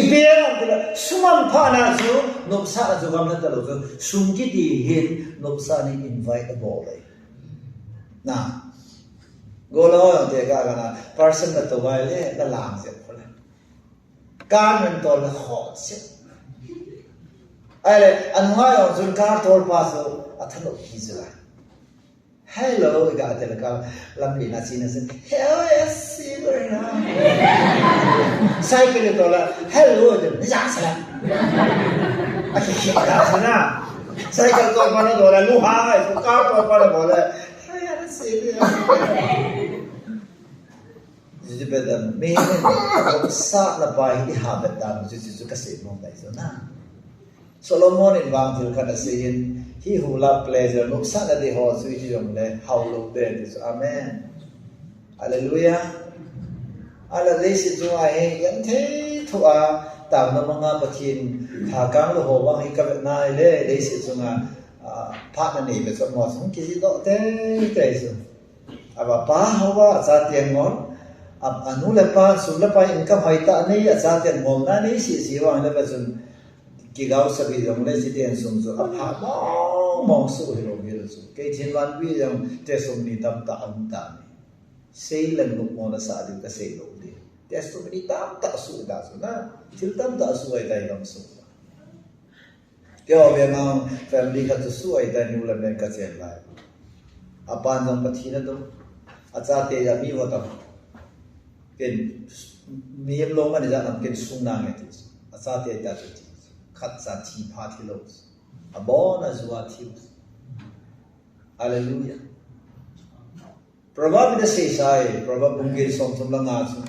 iberam de suman phana su no sa zo gam na ta lo zo sum ki di hin no sa ni invite the ball na Golo te ka na person na to wai le la lang se phole kan men to la hot se ai le an ha yo zun ka to pa so athalo ki zala hello ga te la ka lam li na sin na sin hello yes na sai ke to la hello de ni ja sa a ki ka sa na sai ka to pa na to la lu ha ai ka to pa la bo le Jadi betul, memang sa na bayi di habit dan jadi kasih mong tayo na. Solomon in Bangkil kada sayin, he who love pleasure, no sa na di ho suji yung le how low there is. Amen. Hallelujah. Ala lesi tuwa yan te tuwa tam na mga patin hagang lo ho wang ikabit na ile lesi tuwa partner ni beso mo sung kisi do te so. Aba pa hawa sa tiyan ngon ab anu lepa sun lepa income haita ni sa tiyan ngon na ni si wang lepa sun kigaw sabi yung le si tiyan sung so ab ha mong su hilo hilo so kay chinwan bi yung te sung ni tam ta ang ta ni say lang nuk mo na sa adim ka say lo di testo ni tam ta su da so na til tam ta su ay tayo lang so kaya memang family ka tu su ay tayo ulam ng kasi lai apan ng patina do at sa te ya mi wata ken miyem lo man ja nam ken sung na ngai at sa te ta tu khat sa ti pa ti lo abona zuwa ti hallelujah Proverb the says I Proverb bungil som tum lang aso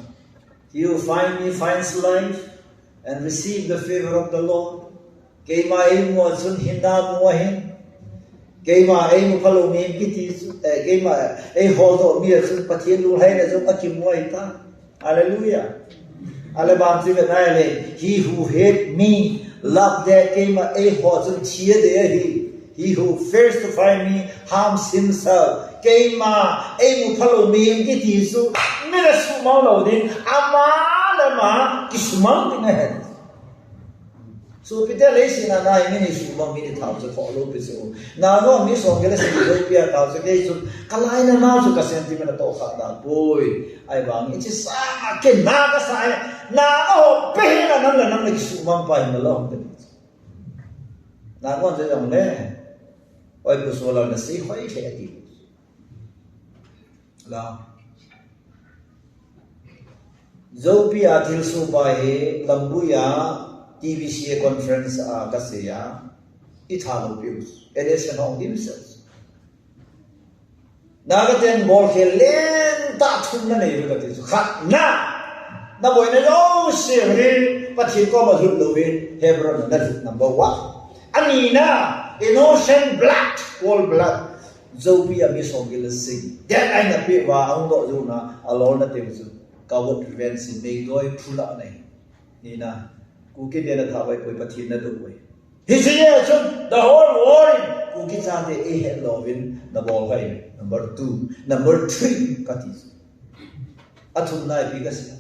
he who find me finds life and receive the favor of the Lord kay mai mo sun hinda mo hin kay ma ay mo palo mi kiti kay ma ay holdo mi sun patien lu hay na zum akim mo ita hallelujah alabam si na le he who hate me love that kay ma ay ho sun chia de he who fears to find me harms himself kay ma ay mo palo mi kiti su mera su mau lo din amala ma kismang tinah So pita lesi na na ini sumang ini tahu se follow piso. Na no mi song gele se do pia tahu se ke su kalai na ma su ka sentiment to kha da boy ai bang ichi sa ke na ka sa na o pe na nam ki sumang pa in long de. Na ko je jong le. Oi ku so la na si hoi ke ti. La. Zo pia thil su ba he lambuya TVCA conference kasi ya ithalo views edition of themselves nagaten bol khelen ta thum na nei ka ti khat na boy na yo se ri pathi ko ma thum lo we Hebron na number 1 ani na innocent blood all blood zobia mi so gil sing that I na pe wa ang do zo na alone na te su kawot revenge nei doi phula nei ni na Kuki dia na thawai koi pathin na do koi. He said, the whole world kuki chante a head lovin the ball kai. Number 2, number 3 katis. Athum na bigas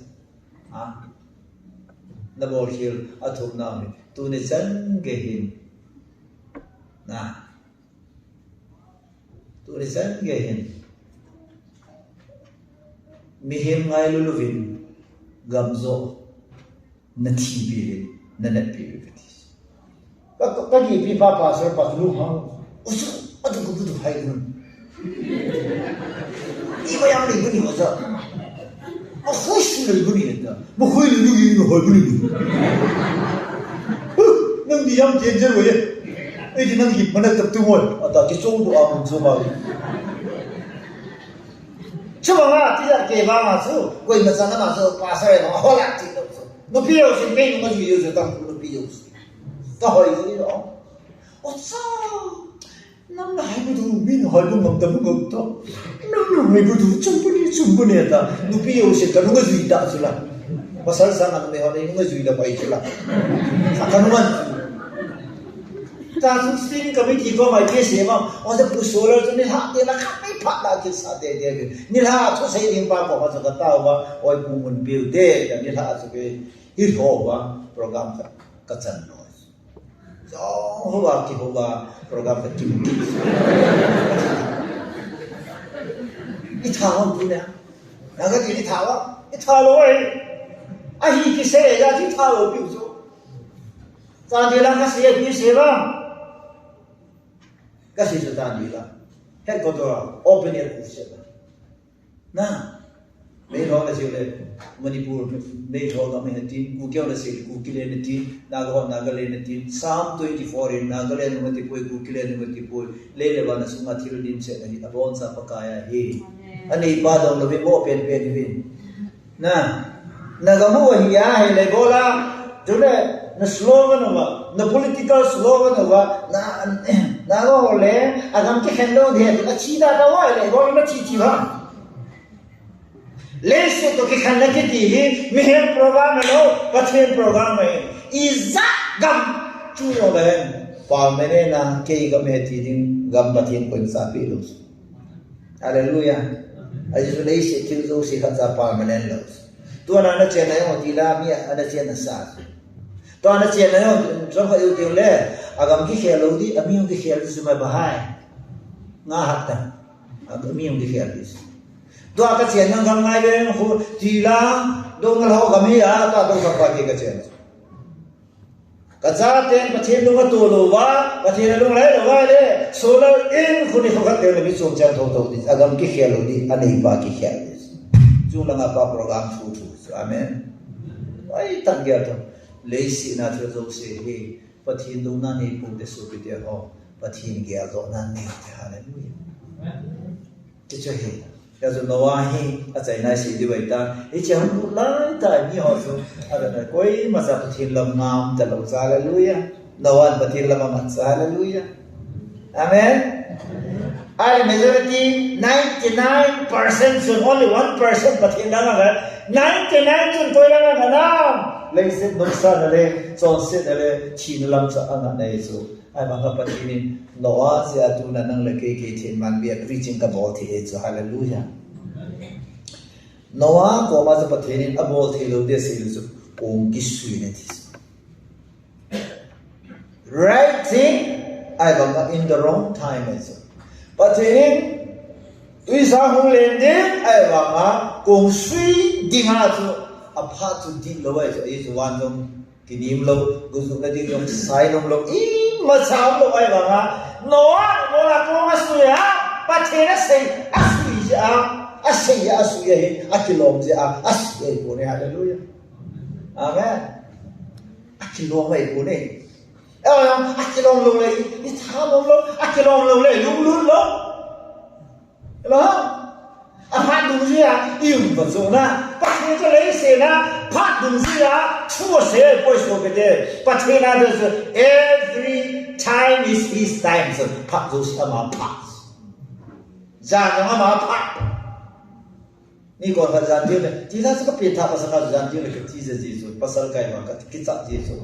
ah. The ball hill athum na mi. Tu ne chan gehin. Na. Tu ne chan gehin. Mihim ngai luluvin gamzo. Na TV na net PVPs. Pagi pipa pasar patlu hang. Usu adu kudu hai gun. Iba yang ni guni wasa. Khush ni guni ita. Mo khoi ni guni ho guni. Nang diam danger we. Ai di nang hip mana tap tu mo. Ata ki chong do am zo ma. Chuma ma ti ya ke ba ma su. Koi ma sana ma su pasar ma ho la ti. No pido si me no me yo tampoco no pido. Está jodido, ¿no? O sea, Nam na hai du bin hoi du ngam tam ngam to. Nam hai du chumpuni ta. Nupi yo se kanu ga zui da sula. Pasal sang me hoi nu ga zui da pai sula. Sakanuman. Ta su sing committee ko mai ke se ma. O se pu solar tu ni ha de la khat mai phat la ke sa de de. Ni la thu sei ding pa ko ma sa ka ta wa oi pu mun bil de ya ni la su ke hi ho wa program ka chan no. Hoa ki hoa program ka kim i thao tu na ga ki thao i thao loi a hi ki se ga ki thao bi so ta de la ka se bi se ba ka se ta ni la he ko to open air ku se na me ho la se le Manipur me ho ga me tin ku kyo la se ku ki le ne tin Nagaland tin Psalm 24 in Nagaland mati poi ku ki le ne mati poi le ba na sunga thil din se ni abon sa pakaya he ani ba dong lo be mo pen win na ga mo hi ya he le bola jule na slogan wa na political slogan wa na go le agam ke hendo de la chi da wa le go na chi ba Lese to ke khana ke ti mehem program lo pathen program hai iza gam chu lo le pa mene na ke ga me ti ding gam pathen ko sa pi lo hallelujah azu le se ki zo se kha za pa mene lo to na na chen na yo ti la mi ana chen na sa to na chen na yo zo fa yu ti le agam ki khel lo di ami ki khel su ma ba hai nga hat ta ami ki khel di Doa ka chen nang gang ngai be khu ti la do ngal ho ga mi ya ta do ka pa ke ka chen ka za ten pa chen lu ga to lo wa pa chen lu lai lo wa le solar in khu ni ho ka te le bi chom chan tho tho di agam ki khel lo di anei ba ki khel di chu la nga pa program thu amen ai tan ge to le si na thro zo se he pa chen do na nei pu de so bi de ho pa chen ge zo na nei hallelujah ti che he ya zo Noah hi a chai na si di wai ta e che hum lai ta ni ho so a da koi ma sa pathin lam ngam ta lo hallelujah Noah pathin lam ma hallelujah amen I majority 99% so only 1% pathin lam ga 99 chun koi lam ga na lai se no sa na le so se na le chi lam sa anga nei so ai ba ka pathin Noah se atu na nang le ke thin man bi preaching ka bo the so hallelujah Noah ko ma sa pathin a bo the lo de se so ong ki sui ne thi right thing ai ba in the wrong time so pathin tui sa hung len de ai ba ma kong sui ding ha so a pha tu din lo ai so is one dong ki nim lo gu su na ding dong sai dong lo ma sao lo ai ba ma Noah mo la ko ma su ya pathin a sei a sui ja a sei a sui he a kilom ja a sui ko ne hallelujah amen a kilom ai ko ne a kilom lo le ni tha lo a kilom lo le lu lo lo a pha dung ji a im ba zo na pathin cho le se na pha dung ji a chu se po so ke de pathin na de every time is his time so pha zo si ama pha za na ama pha ni ko ka za de ti la sa ka pe tha pa sa ka za de le ke ti ze ji so pasal kai ma ka ki cha ji so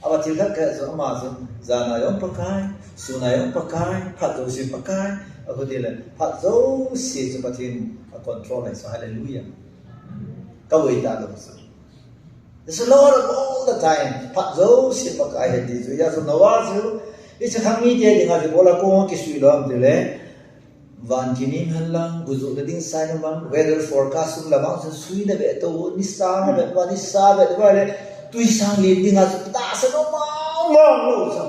aba ti ka ka so ama so za na yo pa kai su na yo pa kai pha zo si pa kai a ko de le pha zo si so pathin a control so hallelujah ka wei ta lo so there's a lot of all the time pha zo si pa kai de so ya so Noah so it's a thang ni de ding a bola ko ki sui lo am de le van kinim hanlang guzu de ding sai na bang weather forecast la bang so sui na be to ni sa na be ni sa be ba le tui sang li ding a ta sa no ma lo so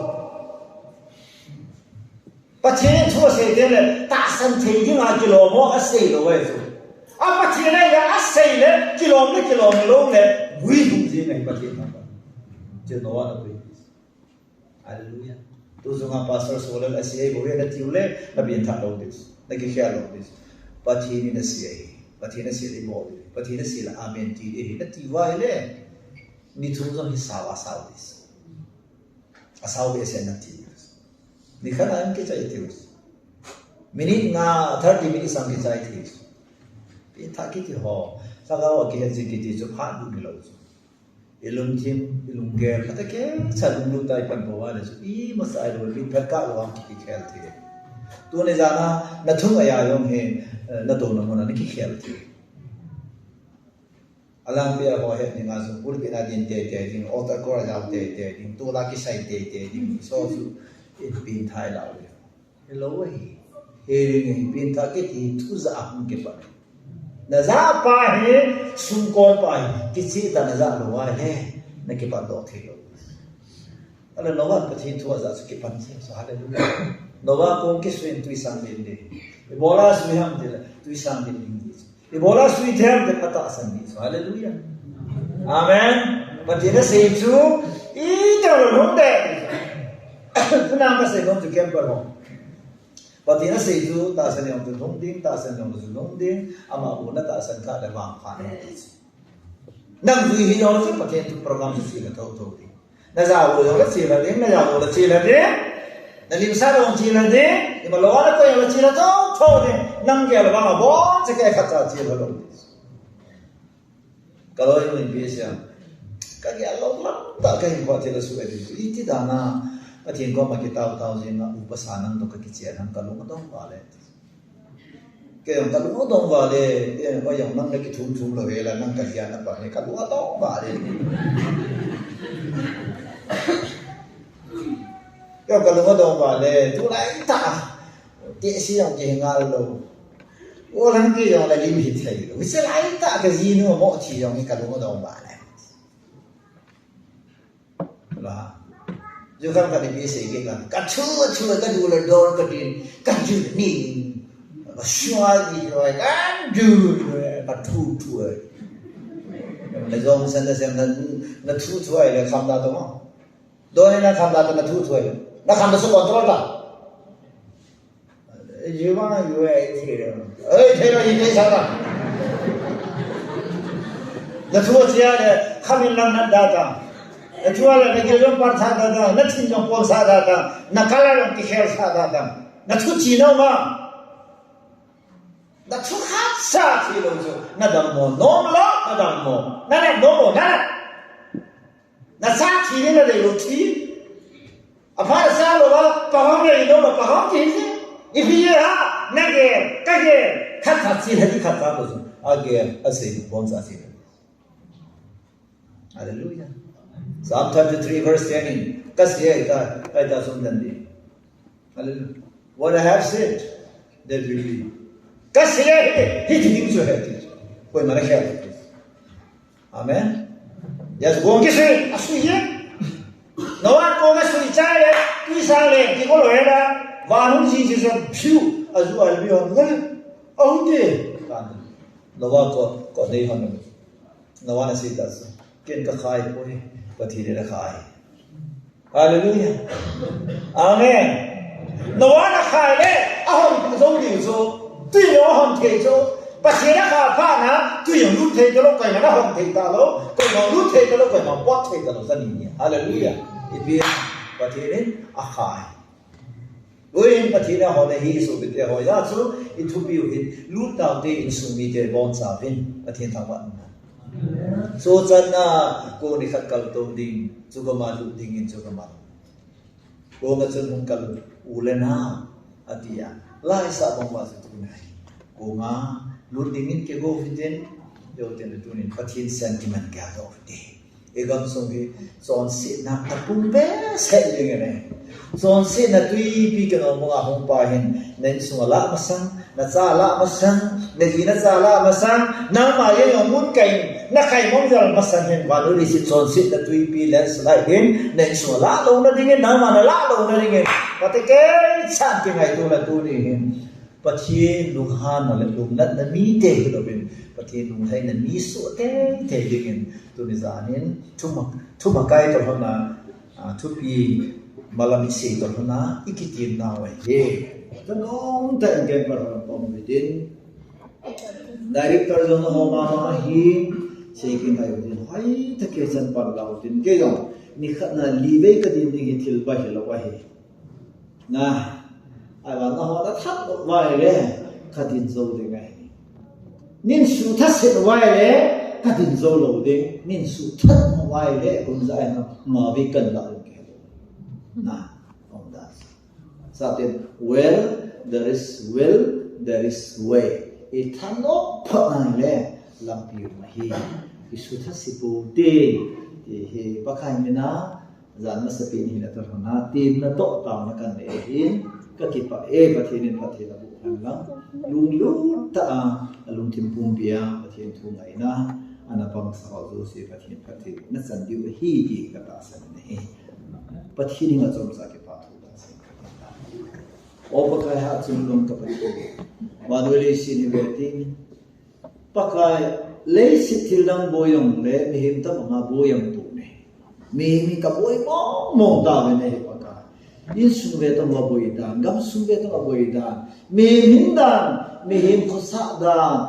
pathin thu se de le ta san thei ding a ki lo mo a sei lo we so a pathin na ya a sei le ki lo lo le wi du ji nei pathin na je no wa na hallelujah tu zunga pastor solar asia bo ya ti ule na bin tha lo this na ki khia lo this pathin na sia pathin na sia le bo pathin na sia la amen ti e na ti wa le ni thu zo hi sawa this asaw be se na ti ni khana am ke chai ti minute nga 30 minutes sang ki chai thi pi tha ki ti ho sa ga wa ki he ji ki ti chu pha du ni lo chu ilum thim ilum gel kata ke chalum lu tai pan bo wa le chu I ma sai lo bi phat ka lo ki khel thi tu ne jana na thung aya yom he na do na mo na ki khel thi alang pia ho he ni nga su pur bi na din te te din ota ko ra te te din tu la ki sai te te din so su it bin thai lao le hello hi he ring bin tha ke ti thu za hum ke pa na za pa he sun kon pa ki chi ta na za lo wa he na ke pa do the lo ala no wa pa thi thu za su ke pan chi so hallelujah no wa ko ke swin tu sang din de bola su ham de tu sang din din di bola su them de pata sang ni so hallelujah amen pa ti na se chu I de lo de tu na ma se no tu kem pa ho và thì nó xây dựng ta sẽ làm từ thông tin ta sẽ làm từ thông tin ama u na ta sẽ cả để vàng phản năng duy hi đó chứ mà cái program gì là thâu thâu đi na giàu rồi nó chỉ là đến na giàu rồi chỉ là đến na lim sa rồi chỉ là đến nhưng mà lo nó coi là chỉ là thâu thâu đi năng cái là vàng bó chứ cái khác chỉ là đâu kalau yang lebih biasa cái Allah lắm ta cái hình thì là suy đi ít thì đana ở thiên có mà cái tao gì mà upasanang to cái chuyện hàng cả lúc đó vào đấy cái hàng cả lúc đó vào đấy cái có dòng năng cái thùng rồi là năng cái gì nó vào đấy cả lúc đó vào đấy cái cả lúc đó vào đấy tu lại ta tiện sĩ dòng gì ngal luôn ô lần kia dòng là lim hít thấy rồi sẽ lại ta cái gì nữa mà chỉ dòng cái cả lúc đó vào đấy là जो काम करने भी सही के काम कछुआ का दूर डोर कटिन कंजू नी शुआदी जो है कंजू कठू ठू है न जोंग संद से न ठू ठू है ले काम दातो म दोने न काम दातो न ठू ठू है न काम तो कंट्रोल ता जीवा यो है थे थे ये सारा न ठू चिया ले खामिन लंग न दाता Chua là cái giống quan sát đó, nó tin trong quan sát đó, nó cái là cái khéo sát đó, nó chút gì đâu mà, nó chút khác xa thì đâu chứ, nó đầm mồ, nôm lót, nó đầm mồ, nó đẹp nôm mồ, nó sát thì nó để lụt thì, à phải là sao rồi đó, bà không để đâu mà bà không thì chứ, if you ha, cái khát khát gì là đi khát khát rồi, cái gì cũng sát gì, hallelujah. Psalm 23 verse 10. Kasya ita sundandi. Hallelujah. What I have said, that will be. Kasya hit him so happy. Koi mana kya? Amen. Yes, go kisi asuye. No one go asui chai le, kisa le, kiko lo era. Vanun ji so phew azu albi on ngale. Aude. Kan. No one ko dei hanu. No one say that. Ken ka khai koi và thì để khai, hallelujah, amen. Nó là khai đấy, ông giống điều số, tuy nó không thể số, và chỉ là khai phá na, tuy nó rút thế cho nó cái mà nó không thể ta lỗ, cái nó rút thế cho nó cái mà quát thế cho nó ra nhỉ, hallelujah. Thì và thì đến khai, với và thì là họ này hi số bị họ ra số, ít thu biểu hiện rút đầu tiên số bị để bọn xã viên và thiên thắng vận. So chân na cô ni khát cầu tôm đinh chú có mà lụt đinh in chú có mà cô ngắt chân không cầu ulen ha atia lai sa bông hoa tu này cô ngã lụt đinh in cái gô phi tên điều tiền tu nên phát hiện sentiment cả đó đi cái gam song cái son sit na tapung bé sẽ như thế này son sit na tui pi cái nó mua hong pa hin nên sung la mà sang na cha la mà sang nên na cha la mà sang na mà yên ông muốn cày na khai mong rằng mà sang hiện và đối với sự tròn xịt là tùy pi lên lại đến nên sửa lá đâu nó đi nghe nào mà nó lá đâu nó đi nghe và cái sản cái ngày tôi là tôi đi và thì lục han là lục nát là mí tê rồi bên và thì lục hay là mí sửa tê đi nghe tôi đi ra nên thu mà cái tôi hôm là thu pi mà làm gì tôi hôm là ít cái tiền nào vậy cho nó tại cái mà còn bị đến director जो हो मामा ही सेकिंग आयो दिन हाई तके सन पर लाउ दिन के जो निखना लीवे क दिन नि थिल बा हेलो बा हे ना ai bảo nó họ đã thắt một vài đấy cả tin dâu thì ngày nên sự thắt sẽ vài đấy cả tin dâu lâu đấy nên sự thắt một vài đấy cũng dạy nó mà vì cần lại cái na ông đã sao tiền where there is will there is way ithano phang le làm piu mà hi isu thắt si bu ti thì hi pakai mina zan na sapin hi na tar hona tin na to ta na kan e hin ka ki pa e pathin pathin la bu han la lung lu ta lung tim pum bia pathin thu ngai na ana pang sa zo si pathin pathin na san diu hi ki ka ta san ne pathin nga chom sa ke pa thu da sa o pakai ha chung lung ka pathin wadweli sin veting pakai lấy sự thiền năng bồi dưỡng lệ mi hiểm tâm mà bồi dưỡng tụ này mi cả bồi mong mong ta về này bác cả in sung về tâm mà bồi đàn gam sung về tâm mà bồi đàn mi hiểm đàn mi hiểm có sát đàn